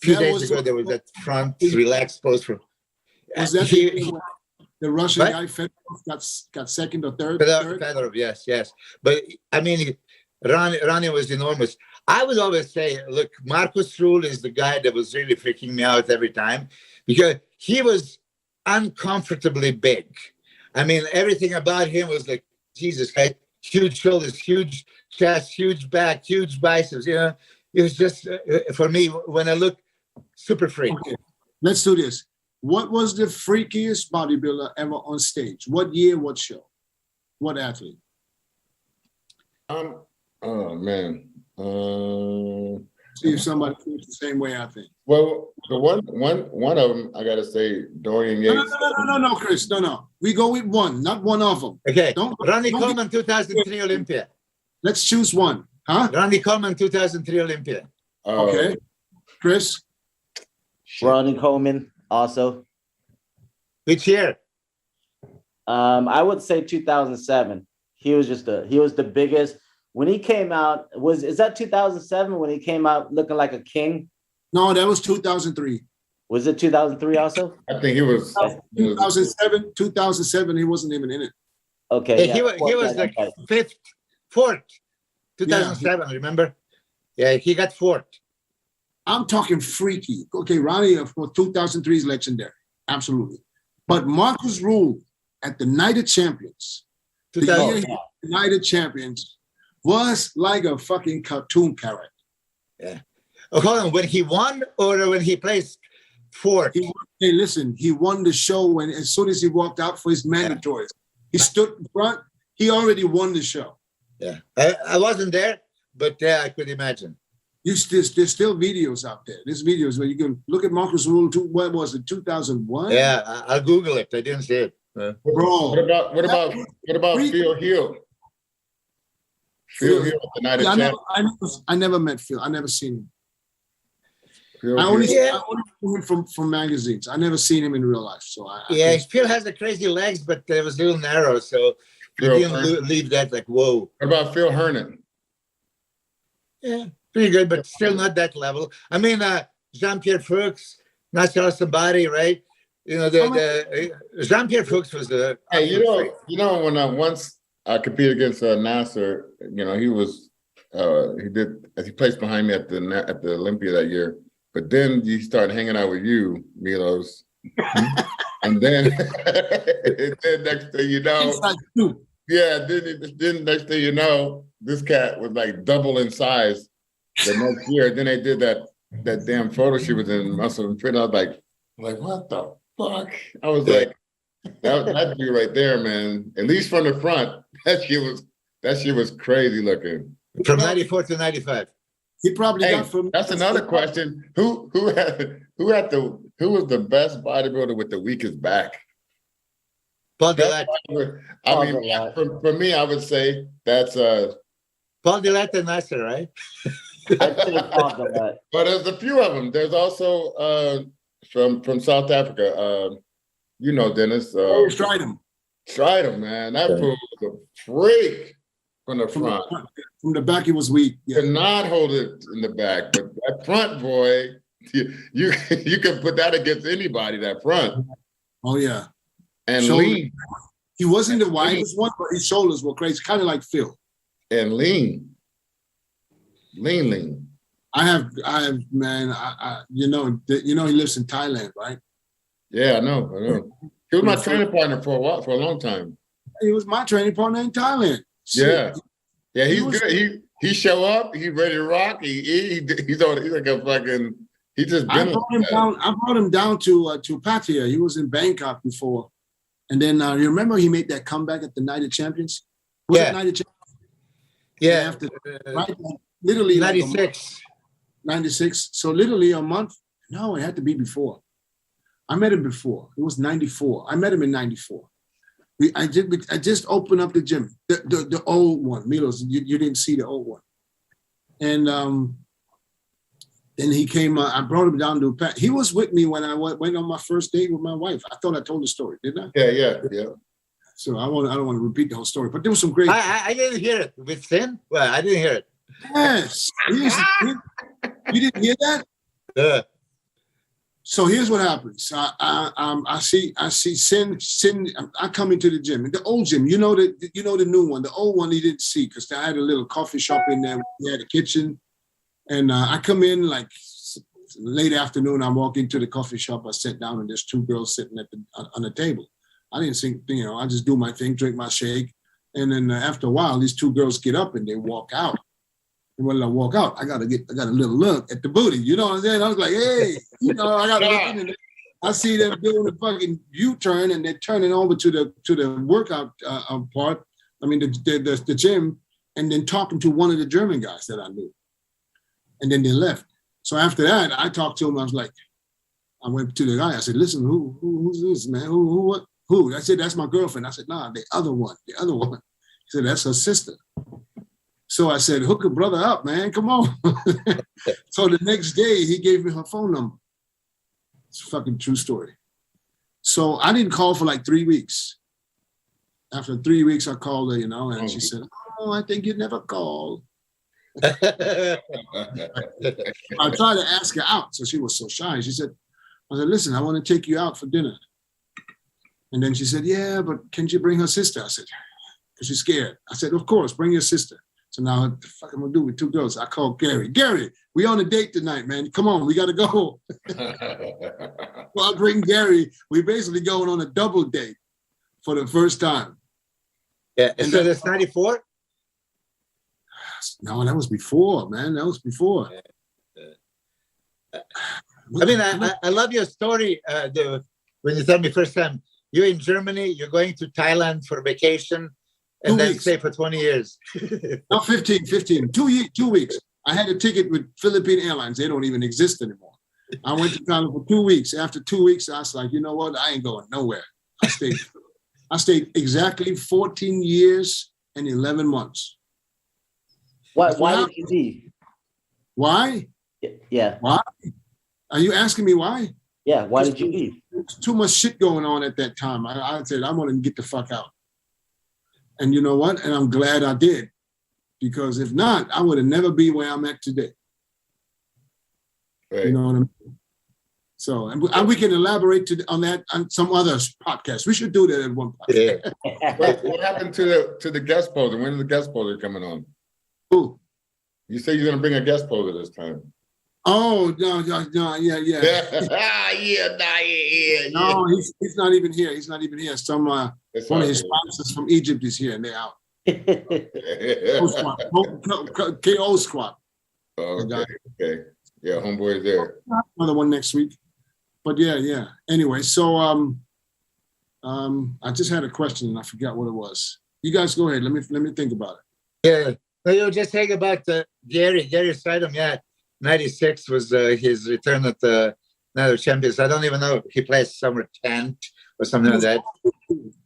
A few days ago, there was that front relaxed pose from. Was that the Russian guy Fedorov got second or third? Fedorov, yes. But I mean, Ronnie was enormous. I would always say, look, Marcus Rule is the guy that was really freaking me out every time because he was uncomfortably big. I mean, everything about him was like, Jesus, had huge shoulders, huge chest, huge back, huge biceps. It was just, for me, when I look, super freak. Okay, let's do this. What was the freakiest bodybuilder ever on stage? What year, what show? What athlete? Oh, man. See if somebody feels the same way I think. Well, the one of them, I gotta say, Dorian Yates. No, Kris, no. We go with one, not one of them. Okay. Ronnie Coleman, 2003 Olympia. Let's choose one, huh? Ronnie Coleman, 2003 Olympia. Okay, Kris. Ronnie Coleman, also. Which year? I would say 2007. He was the biggest. When he came out, is that 2007 when he came out looking like a king? No, that was 2003. Was it 2003 also? I think he was 2007, he wasn't even in it. Okay. Yeah, he was like fourth, 2007. Remember? Yeah, he got fourth. I'm talking freaky. Okay, Ronnie, of course, 2003 is legendary. Absolutely. But Marcus Rule at the Night of Champions, the year he was the Night of Champions, was like a fucking cartoon character. Yeah. Oh, hold on. When he won or when he placed fourth? Hey, listen, he won the show when as soon as he walked out for his mandatories. He stood in front. He already won the show. Yeah. I wasn't there, but yeah, I could imagine. There's still videos out there. There's videos where you can look at Marcus Rule. What was it? 2001. Yeah, I'll Google it. I didn't see it. Bro. What about Phil Hill? Phil Hill at the Night of Champions. I never met Phil. I never seen him. Phil I only Hill. knew him from magazines. I never seen him in real life. So Phil has the crazy legs, but it was a little narrow, so you didn't leave that like whoa. What about Phil Hernan? Yeah, pretty good, but still not that level. I mean, Jean-Pierre Fuchs, National Somebody, right? You know, the Jean-Pierre Fuchs was the. Hey, you know, when once I competed against Nasser, you know, he placed behind me at the Olympia that year. But then he started hanging out with you, Milos, and then next thing you know, then next thing you know, this cat was like double in size the next year. Then they did that damn photo shoot with in Muscle and Fit. I was like, what the fuck? I was like, that dude right there, man. At least from the front, that shit was crazy looking. From 94 to 95. He probably got from. That's another question. Who was the best bodybuilder with the weakest back? Paul Dillette. I mean, for me, I would say that's Paul Dillette and Nasser, right? But there's a few of them. There's also from South Africa. You know, Dennis. Stridham, man. That fool was a freak from the front. From the back, he was weak. Yeah. Could not hold it in the back, but that front, boy, you can put that against anybody. That front. Oh yeah. And lean. He wasn't the widest one, but his shoulders were crazy, kind of like Phil. And lean. I have, man. You know, he lives in Thailand, right? Yeah, I know. He was my training partner for a long time. He was my training partner in Thailand. Shit. Yeah, he's good. He show up. He's ready to rock. He's like a fucking. He just. I brought him down to Pattaya. He was in Bangkok before, and then you remember he made that comeback at the Night of Champions. Was it Night of Champions? Yeah. After, right? Literally 96. 96. So literally a month. No, it had to be before. I met him before. It was 94. I met him in 94. I just opened up the gym, the old one, Milos. You didn't see the old one, and then he came. I brought him down to Pat. He was with me when I went on my first date with my wife. I thought I told the story, didn't I? Yeah. So I don't want to repeat the whole story, but there was some great. I didn't hear it with Finn. Well, I didn't hear it. Yes, you didn't hear that? Yeah. So here's what happens. I see Sin. I come into the gym, the old gym. You know the new one. The old one he didn't see because I had a little coffee shop in there. We had a kitchen, and I come in like late afternoon. I walk into the coffee shop. I sit down, and there's two girls sitting on the table. I didn't think, I just do my thing, drink my shake, and then after a while, these two girls get up and they walk out. And when I walk out, I got a little look at the booty. You know what I'm saying? I was like, hey, I got to look in. I see them doing the fucking U-turn and they're turning over to the workout part. I mean, the gym, and then talking to one of the German guys that I knew. And then they left. So after that, I talked to him. I was like, I went to the guy. I said, listen, who's this, man? Who? I said, that's my girlfriend. I said, nah, the other one. He said, that's her sister. So I said, hook a brother up, man. Come on. So the next day, he gave me her phone number. It's a fucking true story. So I didn't call for like 3 weeks. After 3 weeks, I called her, and she said, "Oh, I think you never called." I tried to ask her out, so she was so shy. She said, "I said, listen, I want to take you out for dinner." And then she said, "Yeah, but can you bring her sister?" I said, "Because she's scared." I said, "Of course, bring your sister." So now what the fuck am I gonna do with 2 girls? I called Gary. "Gary, we on a date tonight, man. Come on, we gotta go." Well, I bring Gary. We basically going on a double date for the first time. Yeah, And so then- that's 94? No, that was before, man. That was before. I mean, I love your story. When you told me first time, you're in Germany, you're going to Thailand for vacation, and 2 then weeks. stay for 20 years. No, 15, 2 weeks. I had a ticket with Philippine Airlines. They don't even exist anymore. I went to Thailand for 2 weeks. After 2 weeks, I was like, you know what? I ain't going nowhere. I stayed exactly 14 years and 11 months. Why did you leave? Why? Yeah. Why? Are you asking me why? Yeah. Why did you leave? There's too much shit going on at that time. I said, I want to get the fuck out. And you know what? And I'm glad I did. Because if not, I would have never be where I'm at today. Right. You know what I mean? So, and we can elaborate on that on some other podcast. We should do that at one point. Yeah. What happened to the guest poser? When is the guest poser coming on? Ooh. You say you're gonna bring a guest poser this time. Oh, no, yeah. Yeah. No, he's not even here. He's not even here. Some It's one of all his good. sponsors from Egypt is here and they're out. Yeah. KO squad. KO squad. Okay. Yeah, homeboy's there. Another one next week. But yeah. Anyway, so I just had a question and I forgot what it was. You guys go ahead. Let me think about it. Yeah. No, you were just saying about Gary Stridham. Yeah, 96 was his return at the National Champions. I don't even know if he plays somewhere 10th or something like that.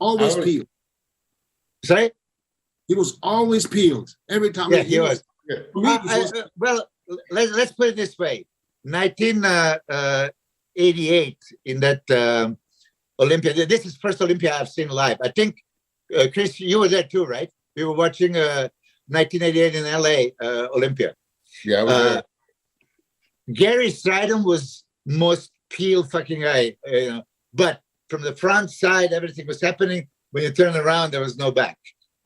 Always I was- peeled. Sorry? He was always peeled. Every time Yeah, he was. Yeah. For me, he was- Well, let's put it this way. 1988 in that Olympia. This is first Olympia I've seen live. I think, Kris, you were there too, right? We were watching 1988 in LA Olympia. Yeah, I was there. Gary Stridham was most peeled fucking guy, but from the front side, everything was happening. When you turn around, there was no back,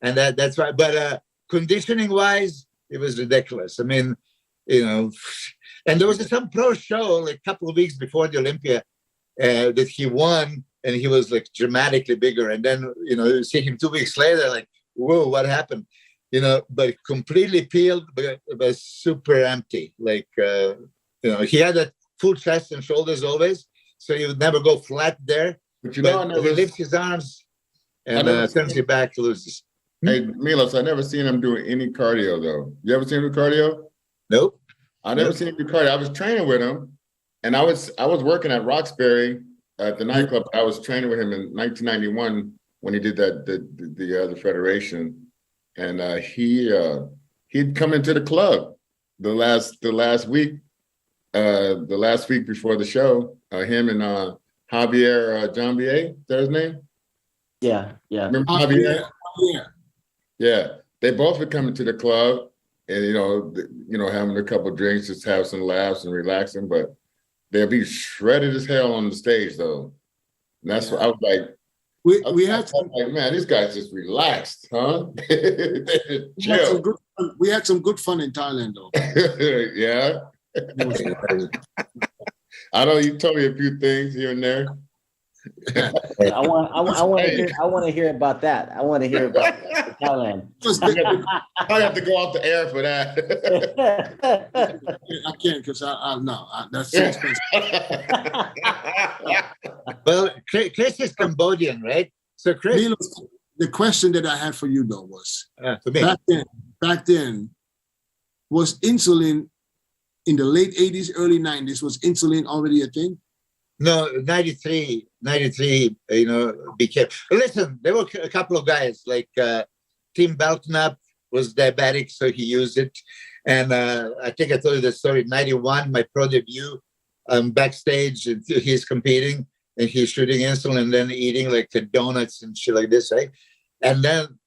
and that's why. But conditioning wise, it was ridiculous. I mean, and there was some pro show like a couple of weeks before the Olympia that he won, and he was like dramatically bigger. And then you see him 2 weeks later, like, whoa, what happened? But completely peeled, but super empty. Like, he had a full chest and shoulders always, so he would never go flat there. But I But never, he lifts his arms and never turns seen- it back, loses. hey, Milos, I never seen him doing any cardio though. You ever seen him do cardio? Nope. I never Nope. seen him do cardio. I was training with him, and I was working at Roxbury at the nightclub. I was training with him in 1991 when he did the federation, and he'd come into the club the last week before the show. Him and Javier Jambier, is that his name? Yeah. Remember Oh, Javier? yeah. Yeah, they both would come into the club and having a couple of drinks, just have some laughs and relaxing. But they'll be shredded as hell on the stage, though. And that's what I was like. We had some, Man, these guys just relaxed, huh? They just chill. we had some good fun in Thailand though. Yeah, I know you told me a few things here and there. I want to hear about that. I want to hear about Thailand. I have to go off the air for that. I can't because that's too expensive. Well, Kris is Cambodian, right? So Kris, Milos, the question that I had for you though was for me, back then, was insulin in the late 80s, early 90s, was insulin already a thing? no, 93, became. Listen, there were a couple of guys like Tim Belknap was diabetic, so he used it. And I think I told you the story. 91, my pro debut, backstage, and he's competing and he's shooting insulin and then eating like the donuts and shit like this, right? And then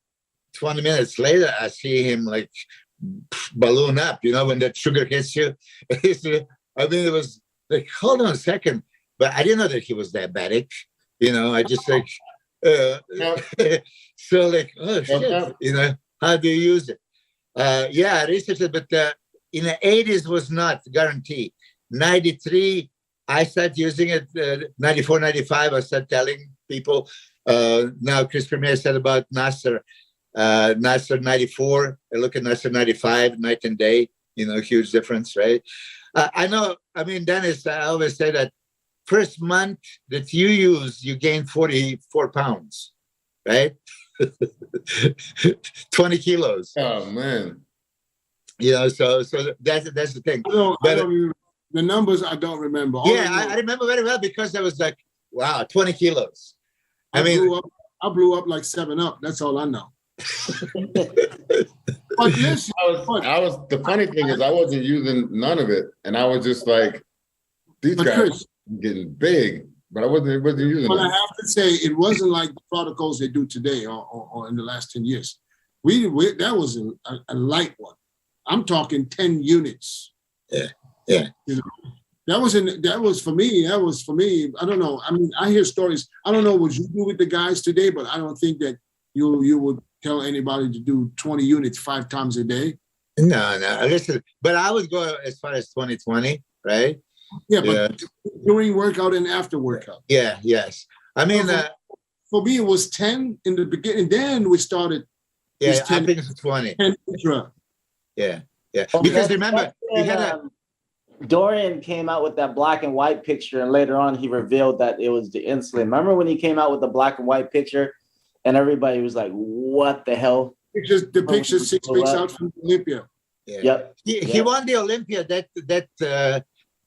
20 minutes later, I see him like balloon up, when that sugar hits you. I mean, it was like, hold on a second. But I didn't know that he was diabetic. I just like, so like, oh shit, how do you use it? I researched it, but in the 80s was not guaranteed. 93, I started using it. 94, 95, I started telling people. Now Chris Premier said about Nasser. Nasser 94, I look at Nasser 95, night and day, huge difference, right? I know, Dennis, I always say that first month that you use, you gain 44 pounds, right? 20 kilos. Oh, man. So that's the thing. The numbers I don't remember. I remember very well because I was like, wow, 20 kilos. I blew up like 7-Up. That's all I know. But listen, the funny thing is I wasn't using none of it. And I was just like, these guys Chris, are getting big. But I wasn't using but it. I have to say, it wasn't like the protocols they do today or in the last 10 years. That was a light one. I'm talking 10 units. Yeah. That was for me. I don't know. I hear stories. I don't know what you do with the guys today, but I don't think that you would tell anybody to do 20 units 5 times a day. No. Listen, but I would go as far as 2020, right? Yeah, but during workout and after workout. Yeah, yes. For me, it was 10 in the beginning. Then we started. Yeah, 10, I think it's 20. 10 intra. Yeah. Because remember, we had Dorian came out with that black and white picture, and later on he revealed that it was the insulin. Remember when he came out with the black and white picture, and everybody was like, "What the hell?" The picture 6 weeks out from Olympia. Yeah. Yep. He won the Olympia that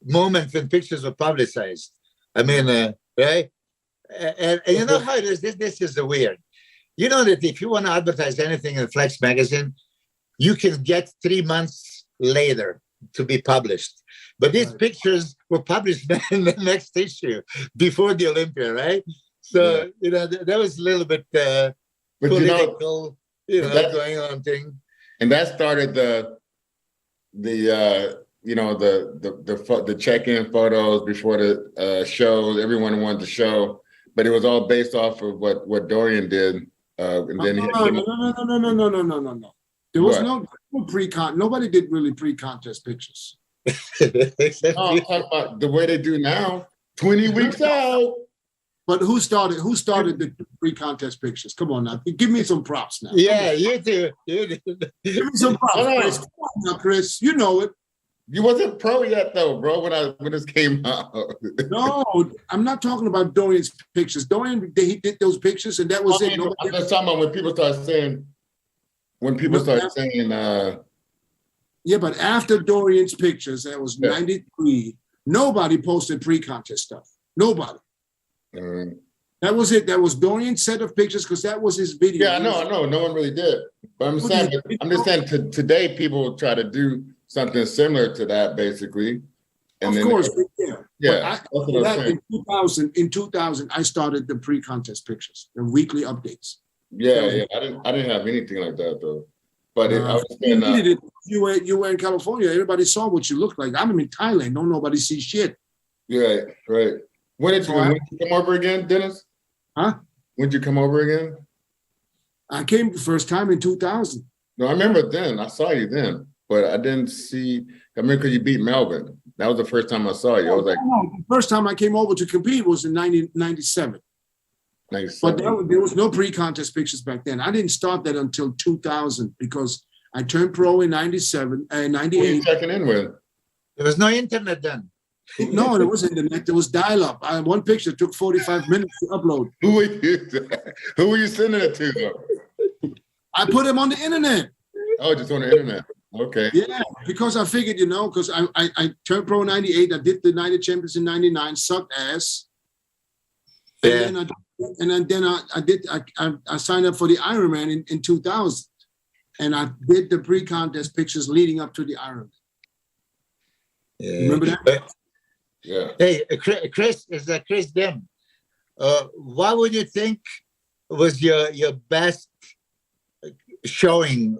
moment when pictures were publicized. Right? And you know how it is. This is the weird. You know that if you want to advertise anything in Flex magazine, you can get 3 months later to be published. But these pictures were published in the next issue before the Olympia, right? So, that was a little bit political, going on thing. And that started the check-in photos before the shows. Everyone wanted to show, but it was all based off of what Dorian did. And then No. There was no pre-con. Nobody did really pre-contest pictures. No, I'm talking about the way they do now. 20 weeks out. But who started the pre-contest pictures? Come on now, give me some props now. Yeah, you do. Give me some props, Chris. Come on now, Chris. You know it. You wasn't pro yet though, bro, when this came out. No, I'm not talking about Dorian's pictures. Dorian, he did those pictures, and that was it. I'm just talking about when people start saying. Yeah, but after Dorian's pictures, that was 93. Nobody posted pre-contest stuff. Nobody. That was it. That was Dorian's set of pictures because that was his video. Yeah, I know. No one really did. But I'm just saying today people try to do something similar to that, basically. And of course, yeah. In 2000, I started the pre-contest pictures, the weekly updates. Yeah. I didn't have anything like that though. But I was saying, you were in California. Everybody saw what you looked like. I'm in Thailand. Don't nobody see shit. Yeah, right. When did you come over again, Dennis? Huh? When did you come over again? I came the first time in 2000. No, I remember then. I saw you then, but I didn't see. I remember because you beat Melvin. That was the first time I saw you. I was like, the first time I came over to compete was in 1997. But there was no pre-contest pictures back then. I didn't start that until 2000 because I turned pro in 97 and 98. Who were you checking in with? There was no internet then. No, there was internet. There was dial-up. One picture took 45 minutes to upload. Who were you sending it to, though? I put him on the internet. Oh, just on the internet. Okay. Yeah, because I figured, because I turned pro in 98. I did the United Champions in 99, sucked ass. And then I signed up for the Ironman in 2000. And I did the pre-contest pictures leading up to the Ironman. Yeah. Remember that? Yeah. Hey, Chris, Chris Dim. What would you think was your best showing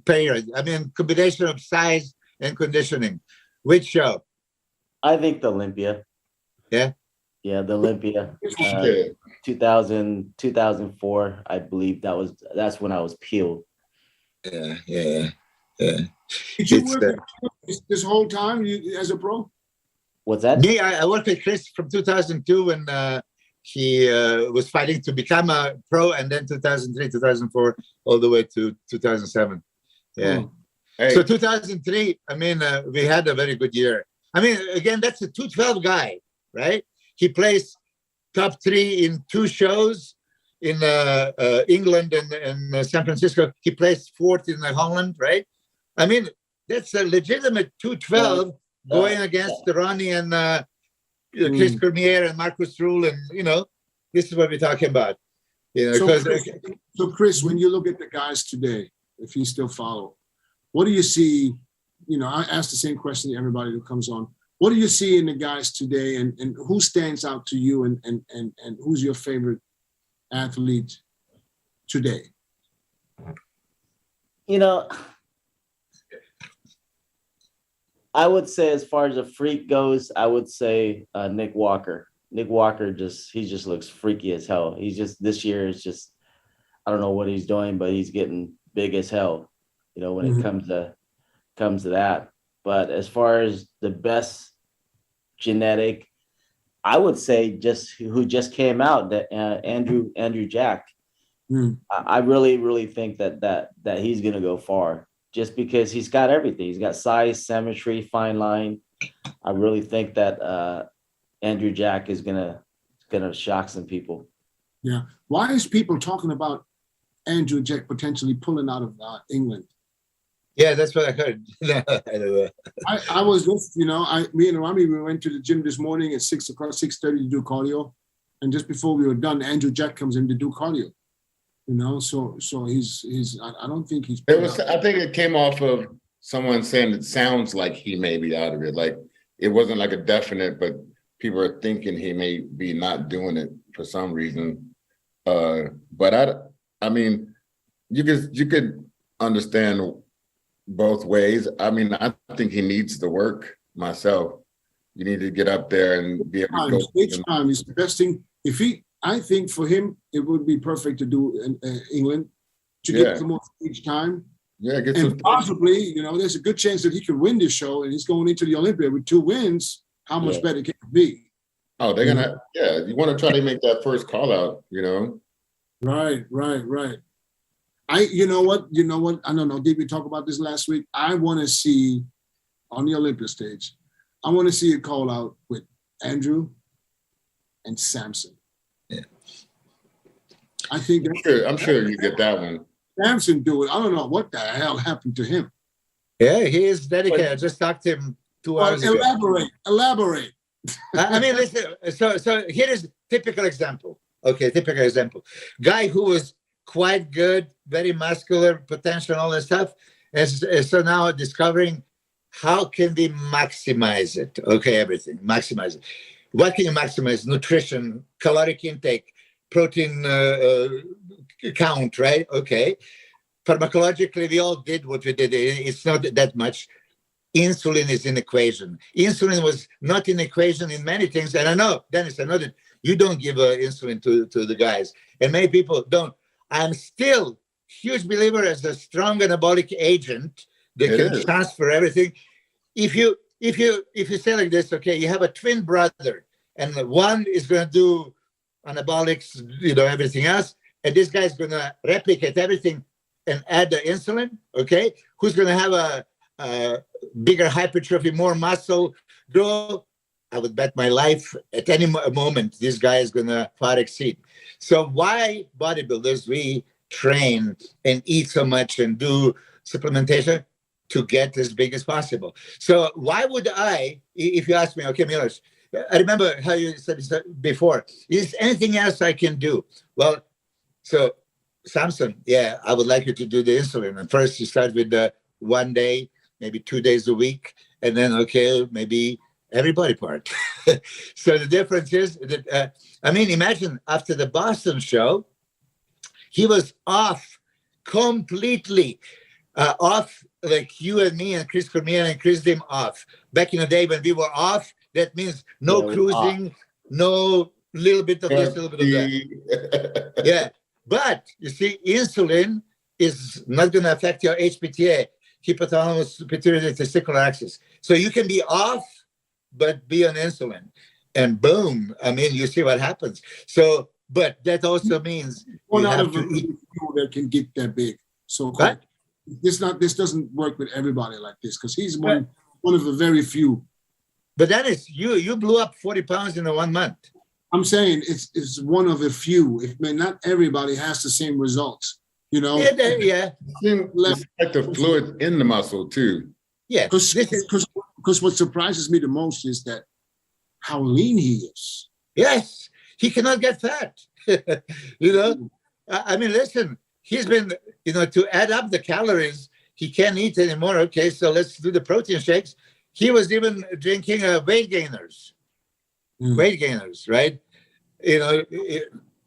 period? I mean, combination of size and conditioning. Which show? I think the Olympia. Yeah. Yeah, the Olympia. Yeah. 2004, I believe that's when I was peeled. Yeah. Did you It's, work with Kris this whole time as a pro? What's that? Me, I worked with Kris from 2002 when he was fighting to become a pro, and then 2003, 2004, all the way to 2007. Yeah. Hey, So 2003, I mean, we had a very good year. I mean, again, that's a 212 guy, right? He plays top 3 in 2 shows in England and San Francisco. He placed 4th in Holland, right? I mean, that's a legitimate 212 going against Ronnie and Chris Cormier and Marcus Rule, and this is what we're talking about. So Kris, when you look at the guys today, if you still follow, what do you see? I ask the same question to everybody who comes on. What do you see in the guys today, and who stands out to you, and who's your favorite athlete today? I would say, as far as a freak goes, I would say Nick Walker. Nick Walker he just looks freaky as hell. This year is just, I don't know what he's doing, but he's getting big as hell, when it comes to that. But as far as the best genetic, I would say who just came out, that Andrew Jack. I really, really think that he's gonna go far, just because he's got everything. He's got size, symmetry, fine line. I really think that Andrew Jack is gonna shock some people. Yeah. Why is people talking about Andrew Jack potentially pulling out of England? Yeah, that's what I heard. I was just, me and Rami, we went to the gym this morning at 6:30 to do cardio, and just before we were done, Andrew Jack comes in to do cardio. So he's I don't think he's. I think it came off of someone saying it sounds like he may be out of it. Like, it wasn't like a definite, but people are thinking he may be not doing it for some reason. But I mean, you could understand both ways. I mean, I think he needs the work myself. You need to get up there and be able to go. Each time is the best thing. I think for him, it would be perfect to do in England to get the most each time. Yeah, and possibly, there's a good chance that he could win this show, and he's going into the Olympia with 2 wins. How much better can it be? Oh, they're gonna. Yeah, you want to try to make that first call out. Right. You know what? I don't know. Did we talk about this last week? I want to see on the Olympia stage. I want to see a call out with Andrew and Samson. Yeah. I think I'm sure you get that one. Samson do it. I don't know what the hell happened to him. Yeah, he is dedicated. I just talked to him 2 hours ago. Elaborate. I mean, listen. So here is typical example. Okay, typical example. Guy who was quite good, very muscular, potential, all that stuff. So now discovering how can we maximize it? Okay, everything, maximize it. What can you maximize? Nutrition, caloric intake, protein count, right? Okay. Pharmacologically, we all did what we did. It's not that much. Insulin is in equation. Insulin was not in equation in many things. And I know, Dennis, I know that you don't give insulin to the guys. And many people don't. I'm still huge believer as a strong anabolic agent that can transfer everything. If you say like this, okay, you have a twin brother, and one is going to do anabolics, everything else, and this guy's going to replicate everything and add the insulin. Okay, who's going to have a bigger hypertrophy, more muscle grow? I would bet my life at any moment this guy is going to far exceed. So why bodybuilders, we train and eat so much and do supplementation to get as big as possible. So why would I, if you ask me, okay, Milos, I remember how you said before, is anything else I can do? Well, so Samson, yeah, I would like you to do the insulin. And first you start with the 1 day, maybe 2 days a week, and then, okay, maybe every body part. So the difference is that, imagine after the Boston show, he was off completely off, like you and me and Chris Cormier and Chris Dim off. Back in the day when we were off, that means no cruising, no little bit of this, little bit of that. Yeah. But you see, insulin is not going to affect your HPTA, hypothalamus pituitary testicular axis. So you can be off, but be on insulin. And boom, I mean, you see what happens. So, but that also means One you out have of to a eat. few that can get that big. So What? this doesn't work with everybody like this, because he's one of the very few. But that is, you blew up 40 pounds in 1 month. I'm saying it's one of the few. Not everybody has the same results, you know. Yeah. It's like the fluid in the muscle too. Yeah. Because what surprises me the most is that how lean he is. Yes, he cannot get fat. You know, I mean, listen, he's been, you know, to add up the calories, he can't eat anymore. Okay, so let's do the protein shakes. He was even drinking weight gainers, right? You know,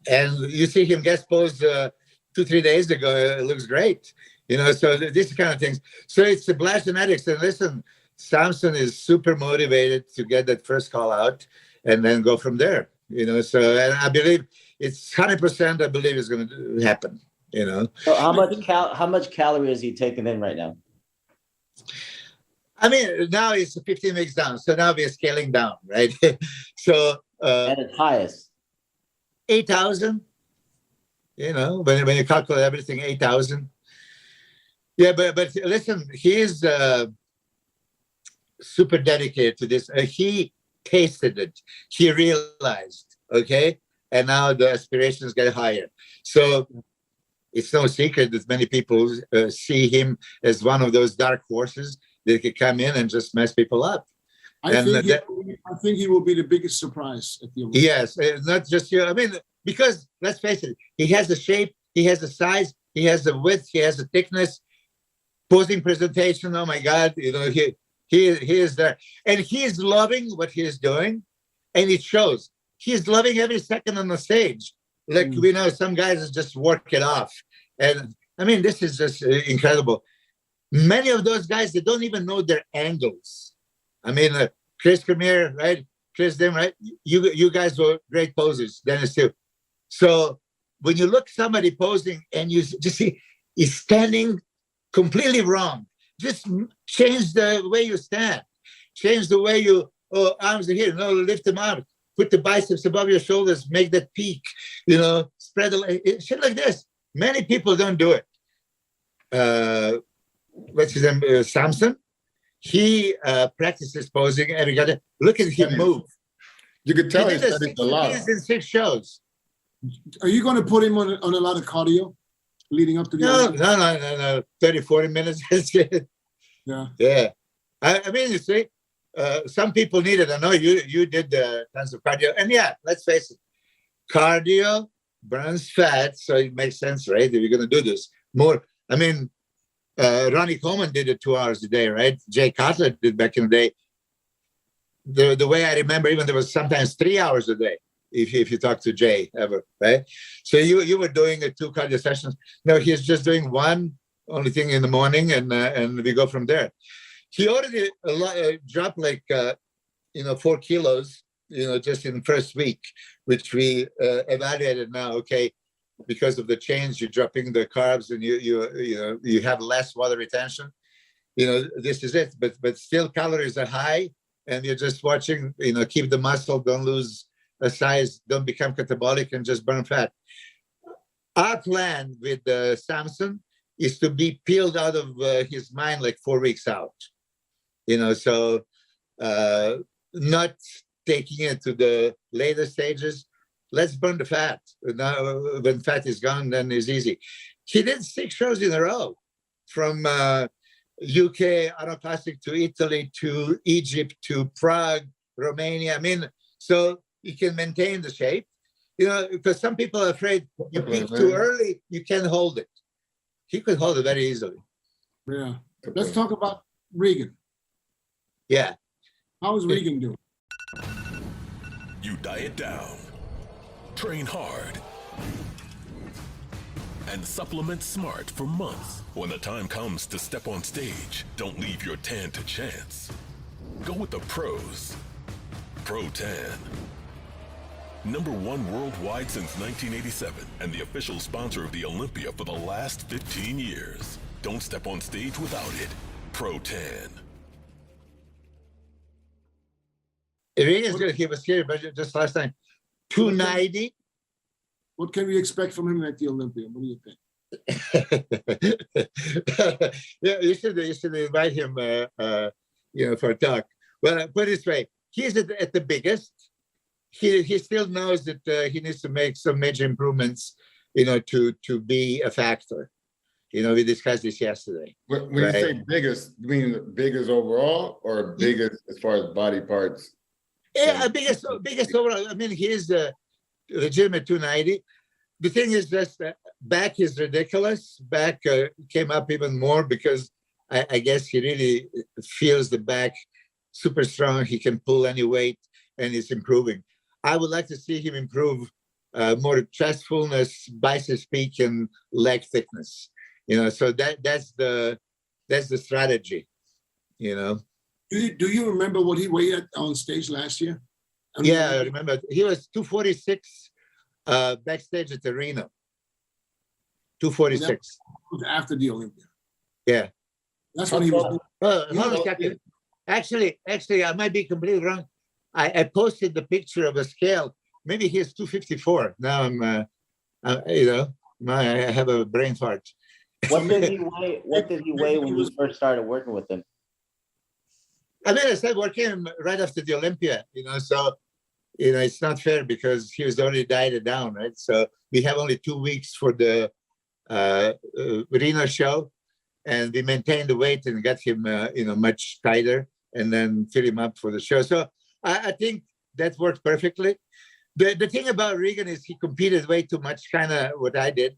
and you see him guest pose 2-3 days ago. It looks great. You know, so these kind of things. So it's the blast genetics. And listen, Samson is super motivated to get that first call out and then go from there. You know, so and I believe it's 100%. I believe it's going to happen. You know. So how much calorie is he taking in right now? I mean, now it's 15 weeks down, so now we're scaling down, right? So At its highest. 8,000. You know, when you calculate everything, 8,000. Yeah, but listen, he's super dedicated to this. He tasted it. He realized, okay, and now the aspirations get higher. So it's no secret that many people see him as one of those dark horses that could come in and just mess people up. I think he will be the biggest surprise at the Olympics. Yes, not just you. I mean, because let's face it, he has the shape, he has the size, he has the width, he has the thickness. Posing presentation, oh my God, you know, he is there. And he is loving what he is doing, and it shows. He is loving every second on the stage. Like we know some guys just work it off. And I mean, this is just incredible. Many of those guys, they don't even know their angles. I mean, Chris Cormier, right? Chris Dim, right? You guys were great posers, Dennis too. So when you look somebody posing and you just see he's standing completely wrong, just change the way you stand. Change the way you, arms are here, no, lift them out. Put the biceps above your shoulders, make that peak, you know, spread the shit like this. Many people don't do it. What's his name? Samson. He practices posing every day. Look at him move. You could tell he he did studied a lot. in 6 shows. Are you going to put him on a lot of cardio leading up to the Olympics? No. 30, 40 minutes. Yeah. I mean, you see, some people need it. I know you did tons of cardio. And yeah, let's face it, cardio burns fat, so it makes sense, right? If you're going to do this more. I mean, Ronnie Coleman did it 2 hours a day, right? Jay Cutler did back in the day. The way I remember, even there was sometimes 3 hours a day, if you talk to Jay ever, right? So you were doing 2 cardio sessions. No, he's just doing one only thing in the morning, and we go from there. He already dropped like 4 kilos, just in the first week, which we evaluated now. Okay, because of the change, you're dropping the carbs and you have less water retention. This is it. But still, calories are high, and you're just watching. Keep the muscle, don't lose a size, don't become catabolic, and just burn fat. Our plan with Samson is to be peeled out of his mind like 4 weeks out. So not taking it to the later stages. Let's burn the fat. Now, when fat is gone, then it's easy. He did 6 shows in a row, from UK, Classic, to Italy, to Egypt, to Prague, Romania. I mean, so you can maintain the shape, because some people are afraid you peak too early, you can't hold it. He could hold it very easily. Yeah. Let's talk about Regan. Yeah. How is Regan doing? You diet down, train hard, and supplement smart for months. When the time comes to step on stage, don't leave your tan to chance. Go with the pros. Pro Tan. #1 worldwide since 1987 and the official sponsor of the Olympia for the last 15 years. Don't step on stage without it. Pro Tan. Regan's going to keep us here, but just last time, 290. What can we expect from him at the Olympia? What do you think? Yeah, you should invite him, for a talk. Well, put it this way: he's at the biggest. He still knows that he needs to make some major improvements, to be a factor. We discussed this yesterday. When you say biggest, you mean biggest overall or biggest as far as body parts? Yeah, biggest overall. I mean, he's a legitimate 290. The thing is just back is ridiculous. Back came up even more because I guess he really feels the back super strong. He can pull any weight and it's improving. I would like to see him improve more chest fullness, biceps peak, and leg thickness. So that's the strategy. Do you remember what he weighed at on stage last year? I remember he was 246 backstage at the Reno. 246. After the Olympia. Yeah. That's when he was. Hold on a second. Actually, I might be completely wrong. I posted the picture of a scale. Maybe he's 254. Now I have a brain fart. What did he weigh? What did he weigh when you first started working with him? I started working right after the Olympia, so, it's not fair because he was already dieted down, right? So we have only 2 weeks for the Reno show, and we maintained the weight and got him, much tighter, and then fill him up for the show. So I think that worked perfectly. The thing about Regan is he competed way too much, kind of what I did,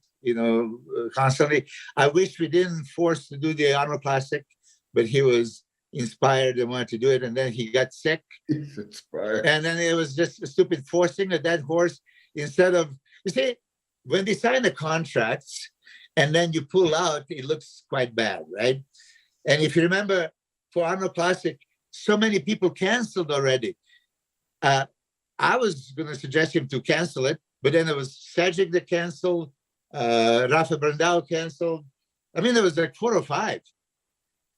constantly. I wish we didn't force to do the Arnold Classic, but he was inspired and wanted to do it, and then he got sick. He's inspired. And then it was just a stupid forcing of that horse instead of, you see, when they sign the contracts and then you pull out, it looks quite bad, right? And if you remember, for Arnold Classic, so many people canceled already. I was going to suggest him to cancel it, but then there was Cedric that canceled, Rafa Brandao canceled. There was like 4 or 5.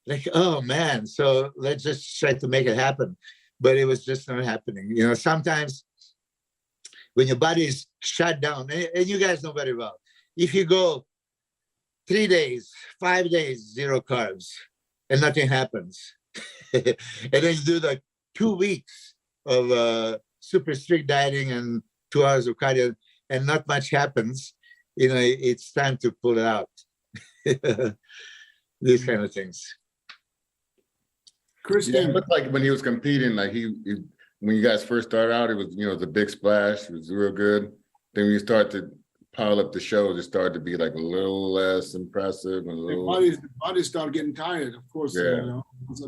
Like, oh man, so let's just try to make it happen. But it was just not happening. Sometimes when your body is shut down, and you guys know very well, if you go 3 days, 5 days, 0 carbs, and nothing happens, and then you do like 2 weeks of super strict dieting and 2 hours of cardio, and not much happens, it's time to pull it out. These kind of things. Kris, Yeah, it looked like when he was competing, like he when you guys first started out, it was the big splash. It was real good. Then when you start to pile up the shows, it started to be like a little less impressive and a little. The body started getting tired, of course. Yeah. So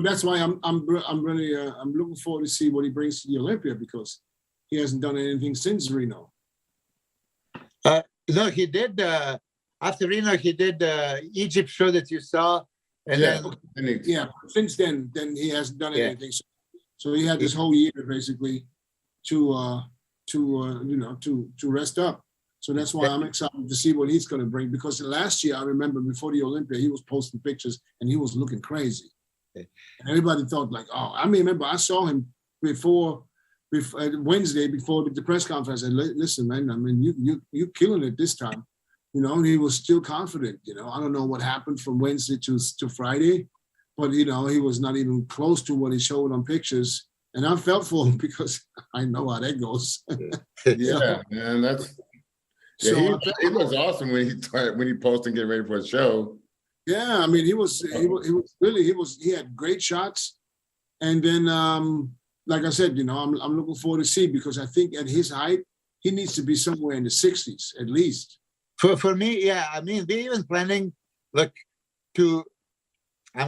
that's why I'm really I'm looking forward to see what he brings to the Olympia, because he hasn't done anything since Reno. No, he did. After Reno, he did the Egypt show that you saw. And Since then he hasn't done anything. So he had this whole year basically to rest up. So that's why I'm excited to see what he's going to bring. Because last year, I remember before the Olympia, he was posting pictures and he was looking crazy. And everybody thought like, oh, I remember I saw him before Wednesday before the press conference. I said, listen, man, you killing it this time. He was still confident. I don't know what happened from Wednesday to Friday, but he was not even close to what he showed on pictures. And I felt for him because I know how that goes. Yeah, man, that's. Yeah, he was awesome when he posted and get ready for a show. Yeah, he had great shots, and then like I said, I'm looking forward to see, because I think at his height he needs to be somewhere in the 60s at least. For me, yeah, we're even planning. Look, I'm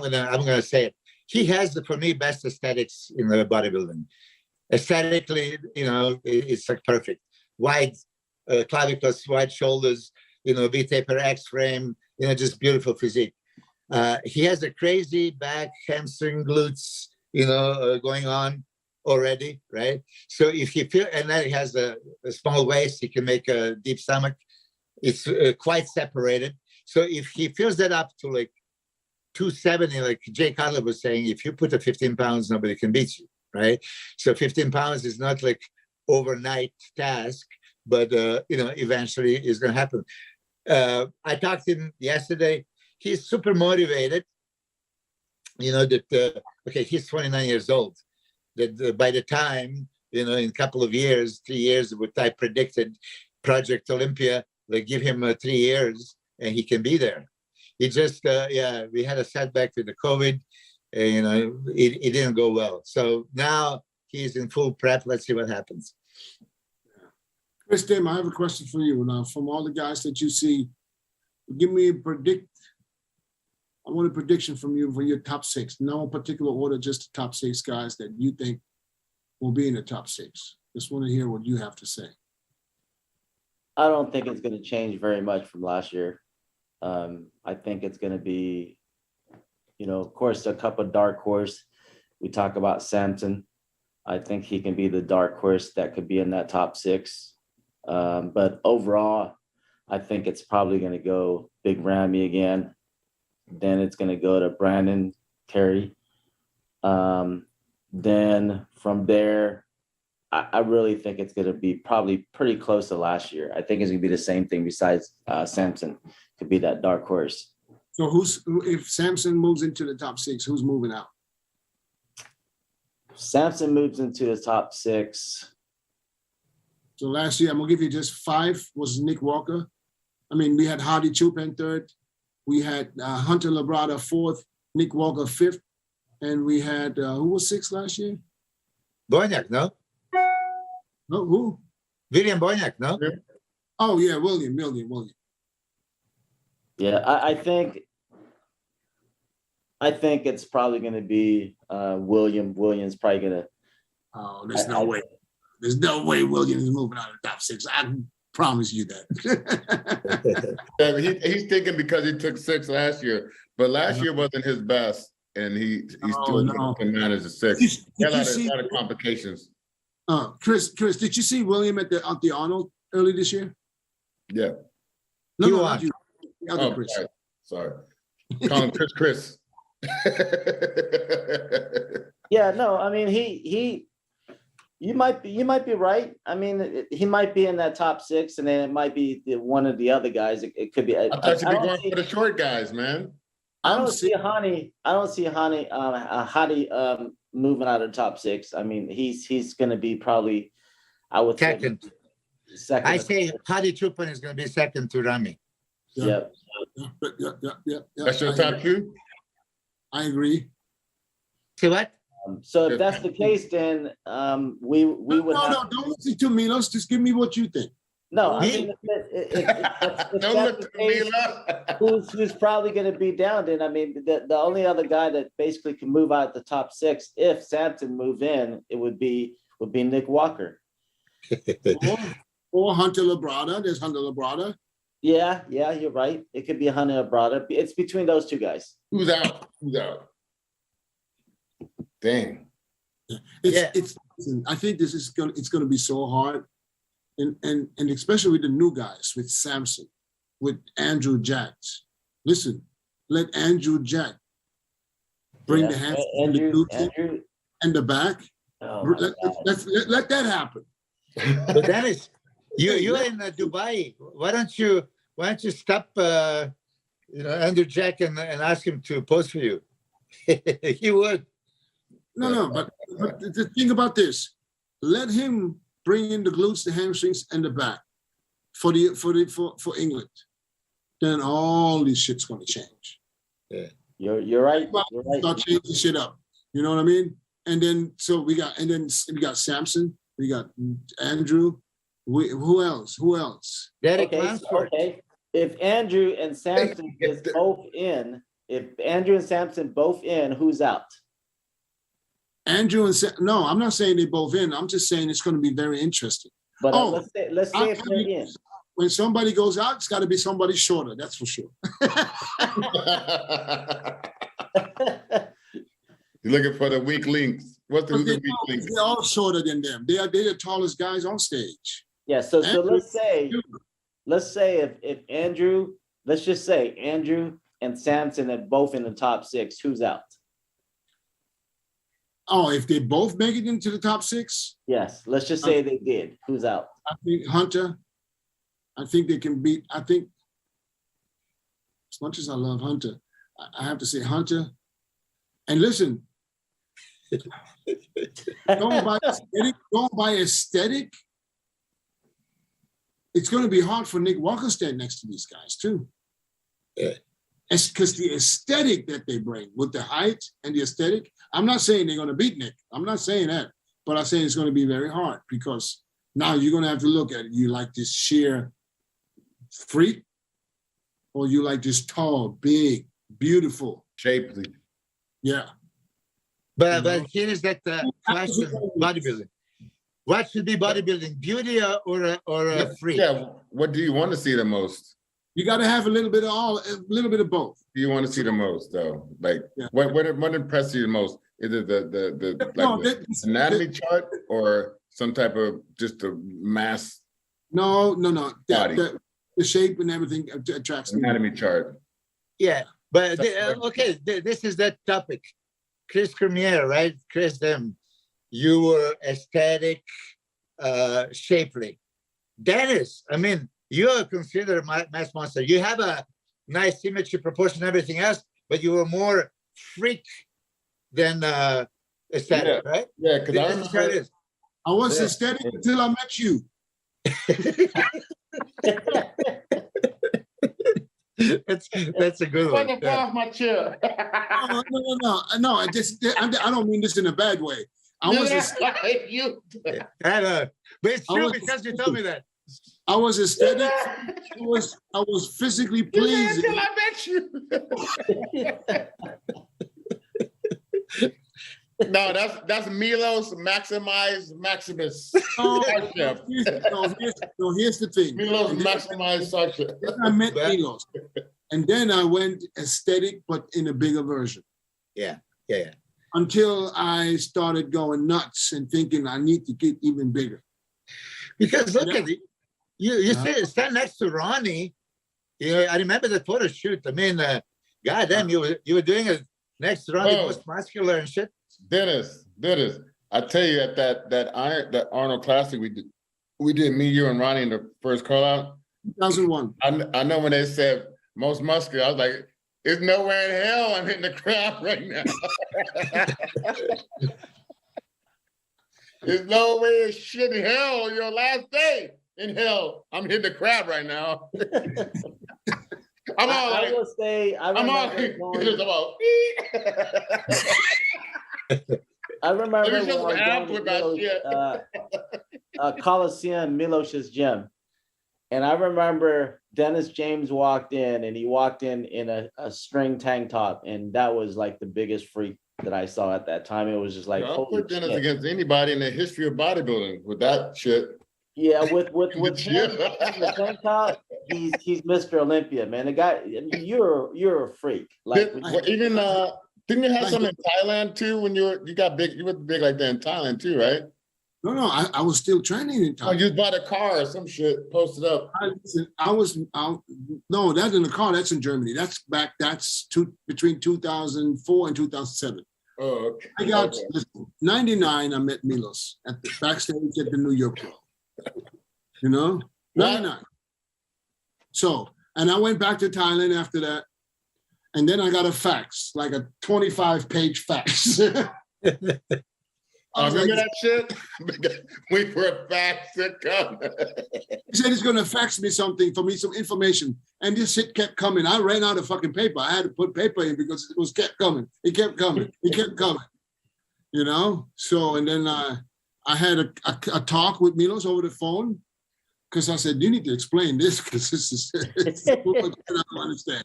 gonna say it. He has for me best aesthetics in the bodybuilding. Aesthetically, it's like perfect. Wide clavicles, wide shoulders, V-taper X frame, just beautiful physique. He has a crazy back, hamstring, glutes, going on already, right? So if he feel, and then he has a small waist, he can make a deep stomach. It's quite separated. So if he fills that up to like 270, like Jay Cutler was saying, if you put a 15 pounds, nobody can beat you, right? So 15 pounds is not like overnight task, but eventually it's going to happen. I talked to him yesterday. He's super motivated. Okay, he's 29 years old. That by the time, in a couple of years, 3 years, what I predicted, Project Olympia, they give him 3 years and he can be there. He just, we had a setback with the COVID, it didn't go well. So now he's in full prep. Let's see what happens. Kris, Tim, I have a question for you. Now, from all the guys that you see, give me I want a prediction from you for your top 6. No particular order, just the top 6 guys that you think will be in the top 6. Just want to hear what you have to say. I don't think it's going to change very much from last year. I think it's going to be, of course, a couple of dark horse. We talk about Samson. I think he can be the dark horse that could be in that top 6. But overall, I think it's probably going to go Big Ramy again. Then it's going to go to Brandon Carey. Then from there, I really think it's going to be probably pretty close to last year. I think it's going to be the same thing besides Samson could be that dark horse. So if Samson moves into the top 6, who's moving out? Samson moves into the top 6. So last year, I'm going to give you just 5 was Nick Walker. I mean, we had Hadi Choopan 3rd. We had Hunter Labrada 4th, Nick Walker 5th. And we had, who was 6th last year? Boyniak, no? No, who? William Boyniak, no? Oh, yeah, William. Yeah, I think it's probably going to be William. William's probably going to. Oh, there's no way. There's no way Williams is moving out of the top 6. I promise you that. Yeah, he's thinking because he took 6 last year, but last year wasn't his best, and he still can manage a 6. He had a lot of complications. Kris, did you see William at the Arnold early this year? Yeah. No, not you. The other Kris. Sorry. Call him Kris. Yeah, no, I mean you might be right. I mean, he might be in that top 6, and then it might be one of the other guys. It could be. I thought you'd be going for the short guys, man. I don't see Hadi moving out of the top 6. I mean, he's going to be probably, I would second. Say second. I say Hadi Choopan is going to be second to Ramy. Yeah. That's your top 2? I agree. See what? So if that's the case, then we would. No, don't listen to Milos. Just give me what you think. No, I mean, if that's the case, who's probably going to be down? Then I mean, the only other guy that basically can move out the top 6, if Samson move in, it would be Nick Walker. Or Hunter Labrada. There's Hunter Labrada. Yeah, you're right. It could be Hunter Labrada. It's between those 2 guys. Who's out? Dang. I think this is it's gonna be so hard. And especially with the new guys, with Samson, with Andrew Jack. Listen, let Andrew Jack bring the hands and the back. Oh, let that happen. But Dennis, you're in Dubai. Why don't you stop Andrew Jack and ask him to pose for you? He would. No, but the thing about this, let him bring in the glutes, the hamstrings, and the back for England. Then all these shit's gonna change. Yeah, you're right. Start changing shit up. You know what I mean? And then we got Samson, we got Andrew. Who else? Derek okay. If Andrew and Samson is both in, who's out? Andrew and no, I'm not saying they're both in. I'm just saying it's going to be very interesting. But let's say if they're in. when somebody goes out, it's got to be somebody shorter. That's for sure. You're looking for the weak links. Who's the weak link? They're all shorter than them. They're the tallest guys on stage. Yeah, so Andrew- let's say if Andrew, let's just say Andrew and Samson are both in the top 6, who's out? Oh, if they both make it into the top 6, Yes, let's just say they did. Who's out? I think Hunter. I think they can beat. I think as much as I love Hunter, I have to say Hunter. And listen, going by aesthetic, it's going to be hard for Nick Walker to stand next to these guys too. Yeah. It's because the aesthetic that they bring with the height and the aesthetic. I'm not saying they're going to beat Nick. I'm not saying that, but I'm saying it's going to be very hard because now you're going to have to look at it. You like this sheer freak, or you like this tall, big, beautiful, Shapely. yeah. But here is that question: bodybuilding. What should be bodybuilding? Beauty or a freak? Yeah. What do you want to see the most? You got to have a little bit of both. Do you want to see the most though? Like Yeah. what impresses you the most? Is it the anatomy chart or some type of just a mass No. Body. The shape and everything attracts me. anatomy chart? Yeah, but okay, this is that topic. Kris Cormier, right? Kris, you were aesthetic, shapely. Dennis, I mean, you are considered a mass monster. You have a nice symmetry, proportion, everything else, but you were more freak than aesthetic, right? Yeah, because I This is how it remember is. I was aesthetic until I met you. That's a good one. Yeah. my chair. No. I don't mean this in a bad way. I was aesthetic. I know. But it's I true was- because you told me that. I was aesthetic. I was physically pleasing. I bet you. No, that's Milos Maximus. No, Chef. here's the thing. Milos Maximize Sasha. I met Milos, and then I went aesthetic, but in a bigger version. Yeah. Until I started going nuts and thinking I need to get even bigger. Because look at it. You stand next to Ronnie. I remember the photo shoot. I mean, goddamn, you were doing it next to Ronnie, Oh. most muscular and shit. Dennis, I tell you at that Arnold Classic we did me, you, and Ronnie in the first call out. 2001. I know when they said most muscular, I was like, there's nowhere in hell I'm hitting the crowd right now. There's no way in shit in hell your last day in hell. I'm hitting the crowd right now. I'm all I like, will say, I'm all like, it's about. I remember Let me when just I was add going with that to shit. Coliseum, Milos's gym. And I remember Dennis James walked in, and he walked in a string tank top. And that was like the biggest freak that I saw at that time. It was just like, I'll holy put Dennis shit. against anybody in the history of bodybuilding with that shit. Yeah, with him gym. in the tank top, he's Mr. Olympia, man. The guy, I mean, you're a freak. Like Even didn't you have some in Thailand too when you got big? You were big like that in Thailand too, right? No, I was still training in Oh, time. you bought a car or some shit, posted up. No, that's in the car. That's in Germany. That's between 2004 and 2007. Oh, okay. I got Okay. listen, 99. I met Milos at the backstage at the New York Club. 99. So, and I went back to Thailand after that, and then I got a fax, like a 25-page fax. Oh, remember that shit? Wait for a fax to come. He said he's going to fax me something for me, some information. And this shit kept coming. I ran out of fucking paper. I had to put paper in because it kept coming. It kept coming. It kept coming. So, and then I had a talk with Milos over the phone because I said, you need to explain this because this is, I don't understand.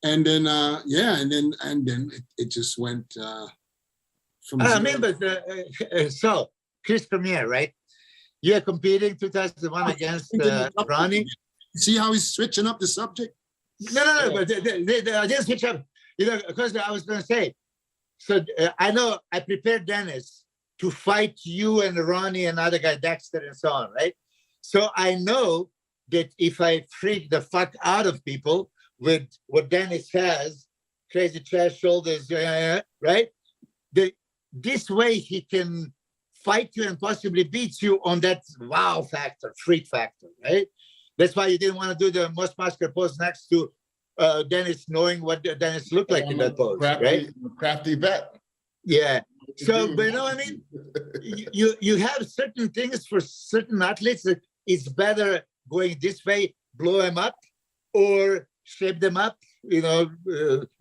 And then, and then it just went from I zero. mean, but so Kris Cormier, right? You're competing 2001 against Ronnie. See how he's switching up the subject? No, but I didn't switch up. Because I was going to say, so I know I prepared Dennis to fight you and Ronnie and other guy, Dexter and so on, right? So I know that if I freak the fuck out of people with what Dennis has, crazy chest, shoulders, right? This way he can fight you and possibly beat you on that wow factor, freak factor, right? That's why you didn't want to do the most muscular pose next to Dennis, knowing what Dennis looked like in that pose, right? Crafty vet. Yeah. So, but you know what I mean? You have certain things for certain athletes that it's better going this way, blow them up, or shape them up,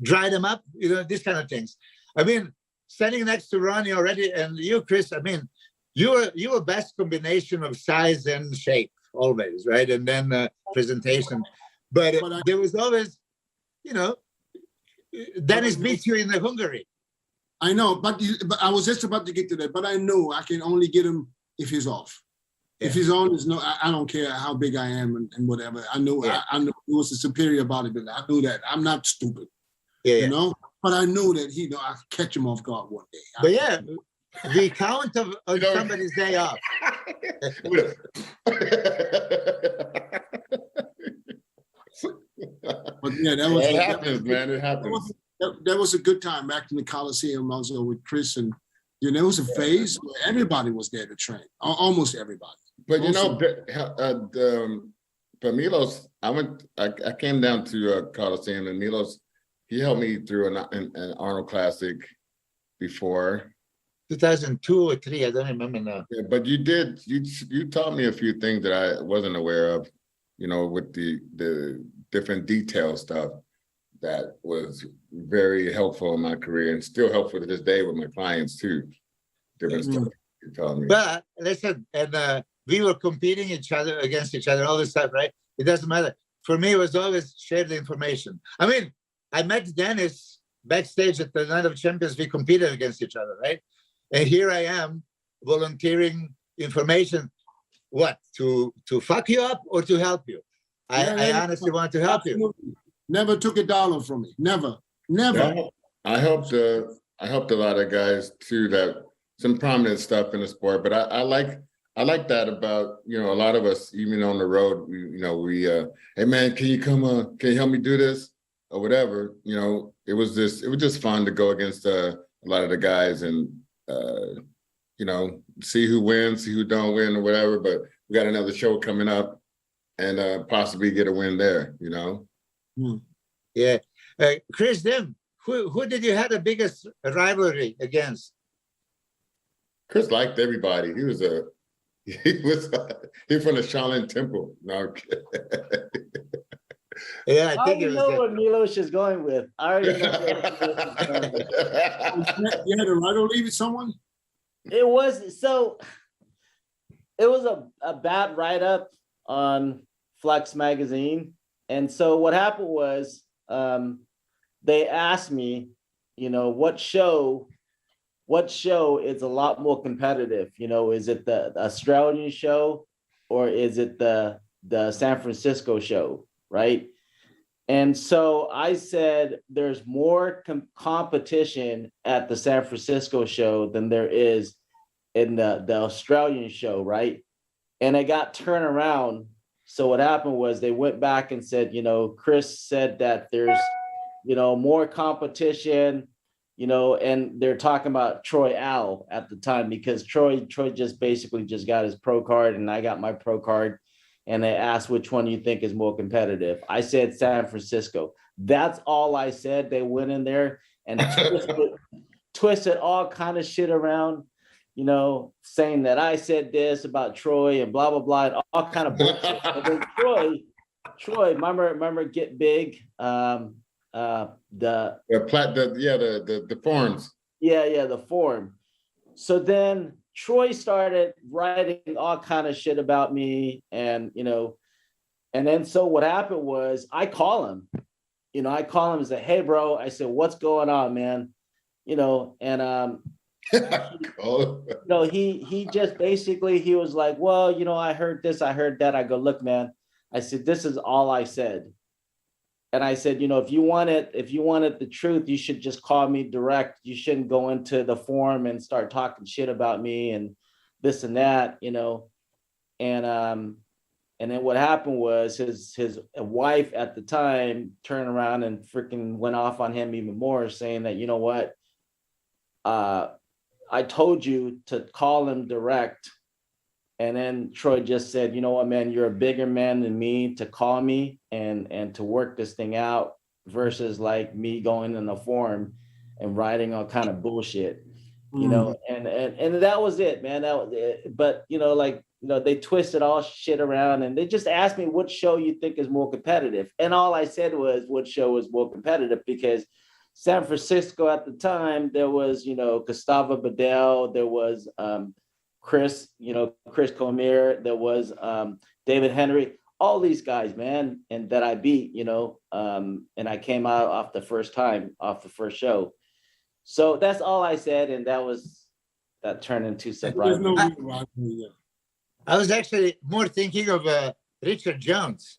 dry them up, these kind of things. I mean, standing next to Ronnie already, and you, Kris, I mean, you're best combination of size and shape always, right? And then presentation. But there was always, Dennis beats you in the Hungary. I know, but I was just about to get to that. But I know I can only get him if he's off. Yeah. If he's on, I don't care how big I am and whatever. I know I know he was a superior bodybuilder. I knew that. I'm not stupid. Yeah. But I knew that I could catch him off guard one day. But the count of somebody's day off. But yeah, it happens, man. It happens. That was a good time back in the Coliseum. I was with Kris, and there was a phase where everybody was there to train, almost everybody. But but Milos, I came down to Coliseum, and Milos, he helped me through an Arnold Classic before. 2002 or 3, I don't remember now. Yeah, but you taught me a few things that I wasn't aware of, with the different detail stuff that was very helpful in my career and still helpful to this day with my clients too. Different stuff you taught me. But listen, and we were competing against each other, all this stuff, right? It doesn't matter. For me, it was always share the information. I mean, I met Dennis backstage at the Night of Champions. We competed against each other, right? And here I am volunteering information. What, to fuck you up or to help you? I honestly want to help you. Never took $1 from me. Never. Yeah, I helped a lot of guys too, that some prominent stuff in the sport. But I like that about a lot of us, even on the road. We hey man, can you come? Can you help me do this or whatever? It was just fun to go against a lot of the guys and see who wins, see who don't win or whatever. But we got another show coming up, and possibly get a win there. Yeah. Kris, who did you have the biggest rivalry against? Kris liked everybody. He was from the Shaolin Temple. No, yeah, I think it was. I know what Milos is going with. I already know. You had a rivalry with someone? It was a bad write-up on Flex magazine. And so what happened was they asked me, what show is a lot more competitive? Is it the Australian show or is it the San Francisco show, right? And so I said, there's more competition at the San Francisco show than there is in the Australian show, right? And I got turned around. So what happened was they went back and said, Kris said that there's, more competition, and they're talking about Troy Al at the time because Troy just basically just got his pro card and I got my pro card. And they asked which one you think is more competitive. I said San Francisco. That's all I said. They went in there and twisted all kind of shit around, saying that I said this about Troy and blah, blah, blah, and all kind of bullshit. And then Troy, remember Get Big? The forums. Yeah, the forum. So then Troy started writing all kind of shit about me, and then so what happened was I call him and say, hey bro, I said, what's going on, man? And Oh. No, he just basically, he was like, well, you know, I heard this, I heard that. I go, look, man, I said, this is all I said. And I said, you know, if you wanted the truth, you should just call me direct. You shouldn't go into the forum and start talking shit about me and this and that, you know. And then what happened was his wife at the time turned around and freaking went off on him even more, saying that, you know what, I told you to call him direct. And then Troy just said, you know what, man, you're a bigger man than me to call me and to work this thing out versus like me going in the forum and writing all kind of bullshit, you know, and that was it, man. That was it. But, you know, like, you know, they twisted all shit around and they just asked me what show you think is more competitive. And all I said was what show was more competitive, because San Francisco at the time, there was, you know, Gustavo Bedell, there was Kris, you know, Chris Cormier, there was David Henry, all these guys, man, and that I beat, you know, and I came out off the first show. So that's all I said, and that turned into some rivalry. I was actually more thinking of Richard Jones.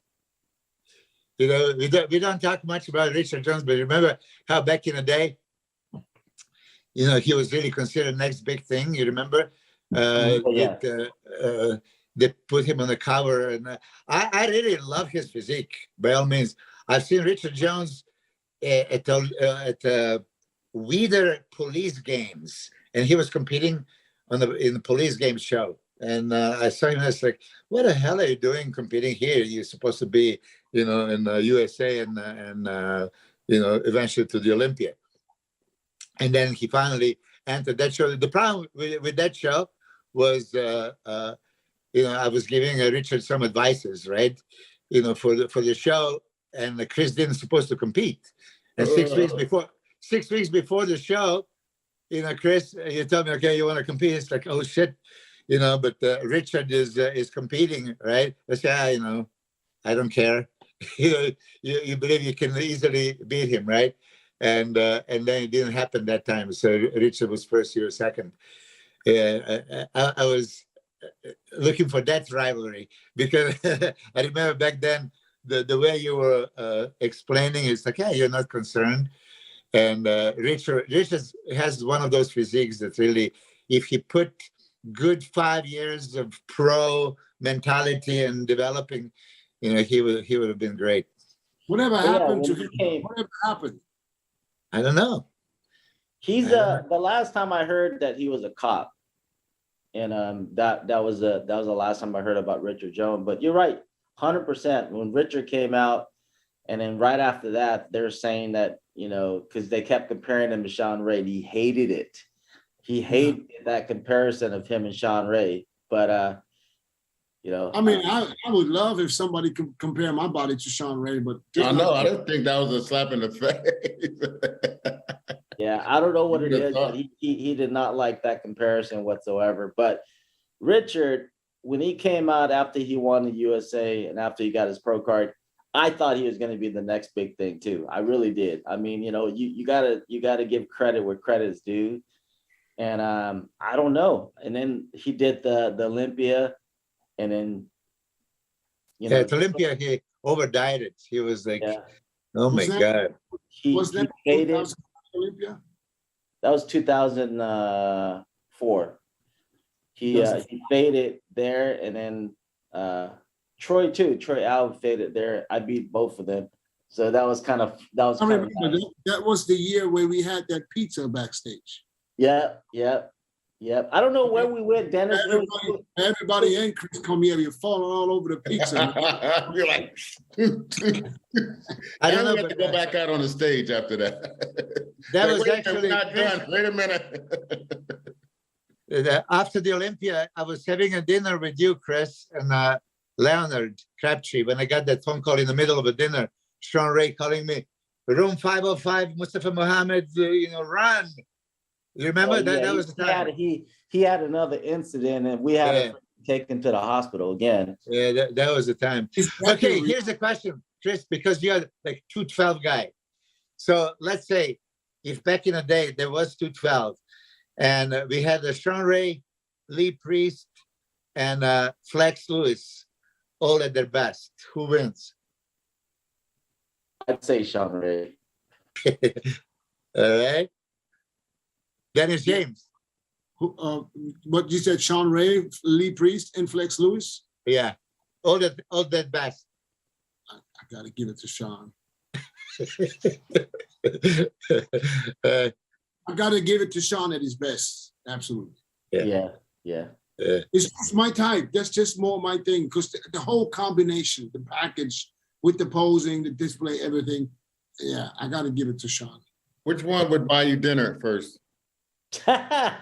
You know, we don't talk much about Richard Jones, but remember how back in the day, you know, he was really considered next big thing. You remember? They put him on the cover, and I really love his physique. By all means, I've seen Richard Jones at Weider police games, and he was competing in the police game show. And I saw him, and I was like, what the hell are you doing competing here? You're supposed to be, you know, in the USA and you know, eventually to the Olympia. And then he finally entered that show. The problem with that show was, you know, I was giving Richard some advices, right? You know, for the show, and Kris didn't supposed to compete. And 6 weeks before the show, you know, Kris, you tell me, okay, you want to compete? It's like, oh shit. You know, but Richard is competing, right? I say, you know, I don't care. You know, you believe you can easily beat him, right? And then it didn't happen that time. So Richard was first, you were second. I was looking for that rivalry because I remember back then the way you were explaining is like, yeah, you're not concerned. And Richard has one of those physiques that really, if he put good 5 years of pro mentality and developing, you know, he would have been great. Whatever happened to him? Whatever happened? I don't know. He's the last time I heard that he was a cop, and that was the last time I heard about Richard Jones. But you're right, 100%. When Richard came out, and then right after that, they're saying that, you know, because they kept comparing him to Shawn Ray, and he hated it. He hated that comparison of him and Shawn Ray, but you know. I mean, I would love if somebody could compare my body to Shawn Ray, but I know, I didn't think that was a slap in the face. Yeah, I don't know what it is, but he did not like that comparison whatsoever. But Richard, when he came out after he won the USA and after he got his pro card, I thought he was going to be the next big thing too. I really did. I mean, you know, you gotta give credit where credit is due. And I don't know. And then he did the Olympia, and then, you know. Yeah, at Olympia, he overdieted. He was like, oh my God. Was that Olympia? That was 2004. He faded there, and then Troy too. Troy Allen faded there. I beat both of them. So that was kind of I remember that was the year where we had that pizza backstage. Yep. I don't know where we went, Dennis. Everybody and Kris come here. You're falling all over the pizza. You're like, I don't know. We have to go back out on the stage after that. That was actually not done. Wait a minute. After the Olympia, I was having a dinner with you, Kris, and Leonard Crabtree. When I got that phone call in the middle of a dinner, Shawn Ray calling me, room 505, Mustafa Mohammed, you know, run. You remember that was the time. He had another incident, and we had to take him to the hospital again. Yeah, that was the time. Okay, here's the question, Kris, because you're like 212 guy. So let's say if back in the day there was 212, And we had Shawn Ray, Lee Priest, and Flex Lewis, all at their best. Who wins? I'd say Shawn Ray. All right. Dennis James. What you said, Shawn Ray, Lee Priest, and Flex Lewis? Yeah. All that best. I got to give it to Shawn. I got to give it to Shawn at his best. Absolutely. Yeah. It's just my type. That's just more my thing, because the whole combination, the package with the posing, the display, everything. Yeah, I got to give it to Shawn. Which one would buy you dinner first? Yeah.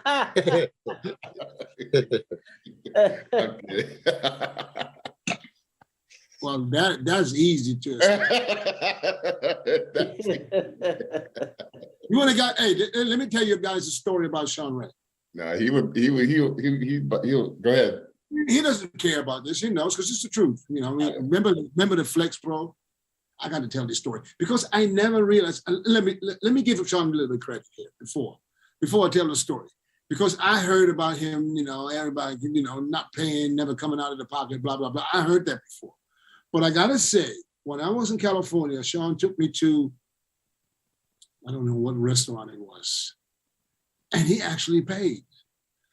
Okay. Well, that's easy to. You want to got? Hey, let me tell you guys a story about Shawn Ray. No, he'll go ahead. He doesn't care about this. He knows, because it's the truth. You know, remember the Flex Pro? I got to tell this story because I never realized. Let me give Shawn a little bit of credit here before I tell the story, because I heard about him. You know, everybody, you know, not paying, never coming out of the pocket, blah blah blah. I heard that before, but I gotta say, when I was in California, Shawn took me to, I don't know what restaurant it was, and he actually paid.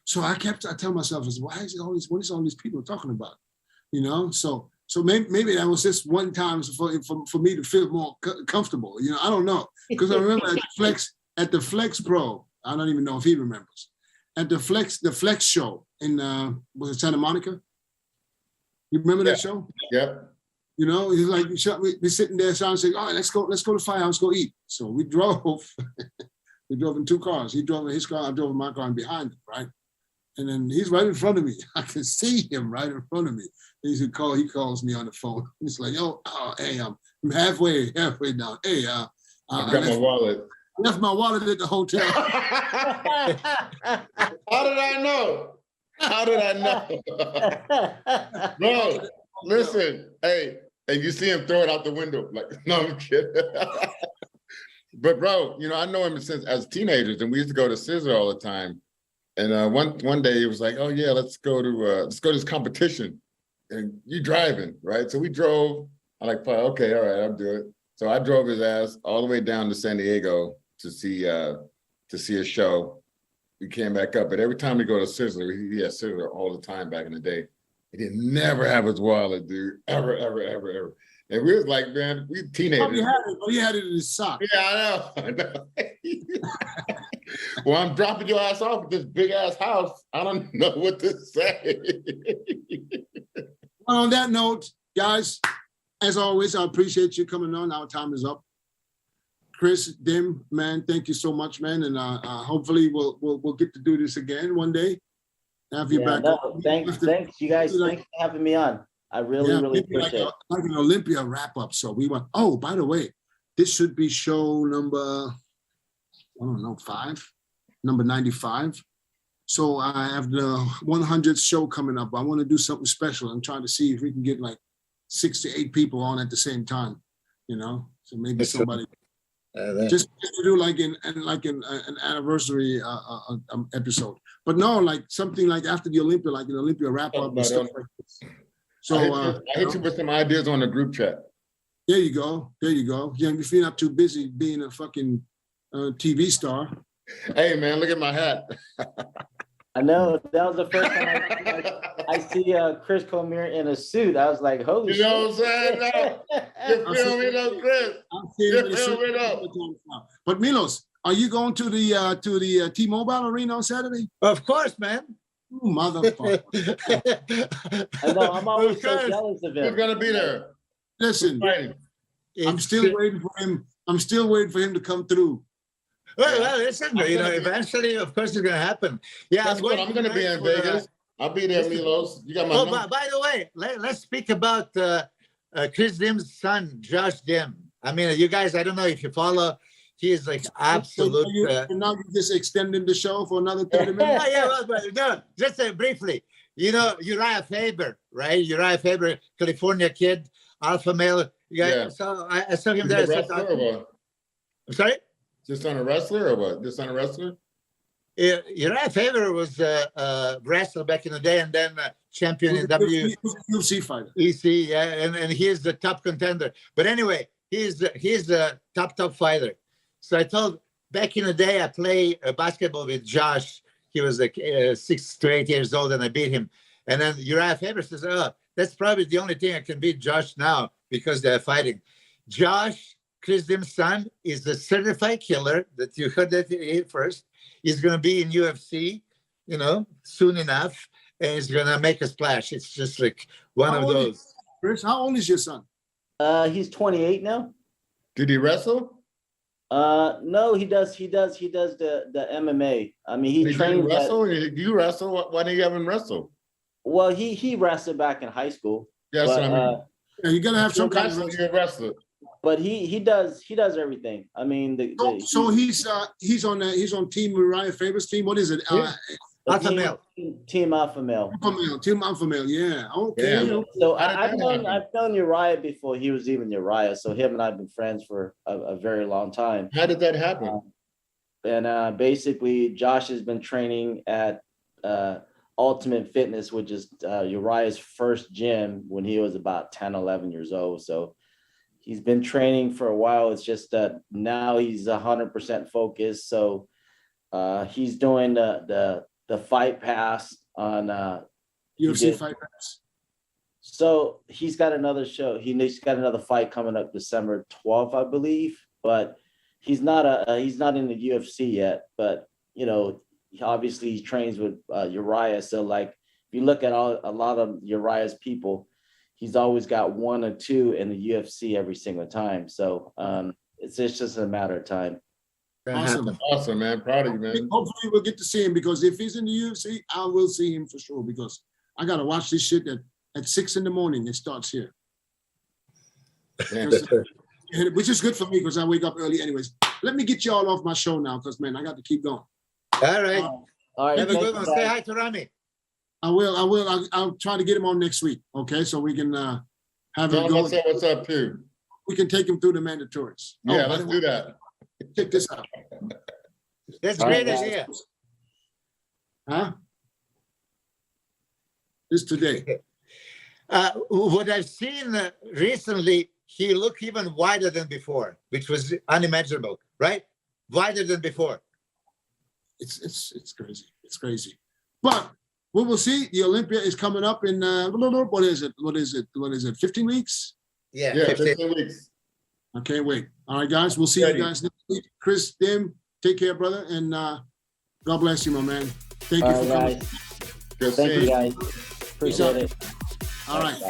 So I tell myself, why is what is all these people talking about? You know, so maybe that was just one time for me to feel more comfortable. You know, I don't know, because I remember at the Flex Pro, I don't even know if he remembers, at the Flex show in was it Santa Monica? You remember that show? Yeah. You know, he's like, we sitting there, Shawn said, all right, let's go to Firehouse, go eat. So we drove. We drove in two cars. He drove in his car, I drove in my car, and behind him, right? And then he's right in front of me. I can see him right in front of me. He calls me on the phone. He's like, hey, I'm halfway down. Hey, I got my wallet. I left my wallet at the hotel. How did I know? Bro, listen, hey, and you see him throw it out the window. Like, no, I'm kidding. But bro, you know, I know him since as teenagers, and we used to go to Scissor all the time. And one day he was like, "Oh yeah, let's go to this competition, and you driving, right?" So we drove. I'm like, "Okay, all right, I'll do it." So I drove his ass all the way down to San Diego to see a show. We came back up, but every time we go to Sizzler, he had Sizzler all the time back in the day. He didn't never have his wallet, dude, ever. And we was like, man, we teenagers. He had it in his sock. Yeah, I know. Well, I'm dropping your ass off at this big ass house. I don't know what to say. Well, on that note, guys, as always, I appreciate you coming on. Our time is up. Kris, Dim, man, thank you so much, man. And hopefully we'll get to do this again one day. Have you back. No, thanks, you guys. Thanks for having me on. I really appreciate it. Like an Olympia wrap up. So we went, oh, by the way, this should be show number, I don't know, 5, number 95. So I have the 100th show coming up. I want to do something special. I'm trying to see if we can get like 6 to 8 people on at the same time, you know? So maybe somebody just to do like an anniversary episode. But no, like something like after the Olympia, like an Olympia wrap up and stuff like this. So I hit you with some ideas on the group chat. There you go. Yeah, if you're not too busy being a fucking TV star. Hey man, look at my hat. I know, that was the first time I see Kris Cormier in a suit. I was like, holy shit. You know what I'm saying? You feel me though, Kris? You feel me though? But Milos, are you going to the T-Mobile Arena on Saturday? Of course, man. Oh, motherfucker. I know, I'm always so jealous of him. Who's gonna be there? Listen, I'm still waiting for him. I'm still waiting for him to come through. Well, listen, you know, eventually, of course, it's going to happen. Yeah, I'm going to be in Vegas. I'll be there, Milos. You got my number. By the way, let's speak about Kris Dim's son, Josh Dim. I mean, you guys, I don't know if you follow. He is like absolute. And now you're just extending the show for another 30 minutes? No, just briefly. You know, Uriah Faber, right? Uriah Faber, California kid, alpha male. Yeah. So I saw him there. I'm sorry? I'm sorry? Just on a wrestler or what? Just on a wrestler? Uriah Faber was wrestler back in the day, and then champion in UFC fighter. WEC, yeah, and he's the top contender. But anyway, he's the top fighter. So I told back in the day I play basketball with Josh. He was like 6 to 8 years old, and I beat him. And then Uriah Faber says, "Oh, that's probably the only thing I can beat Josh now because they're fighting." Josh, Kris Dim's son, is the certified killer that you heard that here first. He's going to be in UFC, soon enough, and he's going to make a splash. It's just like one of those. Kris, how old is your son? He's 28 now. Did he wrestle? No, he does the MMA. I mean, he trains. Wrestle? You wrestle? Why didn't you have him wrestle? Well, he wrestled back in high school. Yes, but, I mean, yeah, you gotta have some kind of wrestler. But he does everything. I mean, so he's on Team Uriah Faber's team. What is it? Alpha Male. Team Alpha Male. Team Alpha Male. Yeah. Okay. Yeah. So I've known Uriah before he was even Uriah. So him and I've been friends for a very long time. How did that happen? And basically, Josh has been training at Ultimate Fitness, which is Uriah's first gym when he was about 10, 11 years old. So he's been training for a while. It's just that now he's 100% focused. So he's doing the fight pass on UFC Fight Pass. So he's got another show. He's got another fight coming up December 12th, I believe. But he's not in the UFC yet. But obviously he trains with Uriah. So like if you look at a lot of Uriah's people, he's always got 1 or 2 in the UFC every single time. So it's just a matter of time. Awesome, man. Proud of you, man. Hopefully we'll get to see him, because if he's in the UFC, I will see him for sure, because I gotta watch this shit at 6 in the morning. It starts here. Which is good for me because I wake up early anyways. Let me get y'all off my show now, because man, I got to keep going. All right. All right. Have a good one. Say hi to Rami. I will. I'll try to get him on next week. Okay, so we can have him go. What's up, too? We can take him through the mandatories. Yeah, let's do that. Check this out. That's a great idea. Huh? This today. What I've seen recently, he looked even wider than before, which was unimaginable, right? Wider than before. It's crazy. It's crazy. But we will see. The Olympia is coming up in what is it? 15 weeks? Yeah, 15 weeks. I can't wait. All right, guys. We'll see you guys next week. Kris, Dim, take care, brother, and God bless you, my man. Thank you for coming. Thank you, guys. Appreciate it. All right.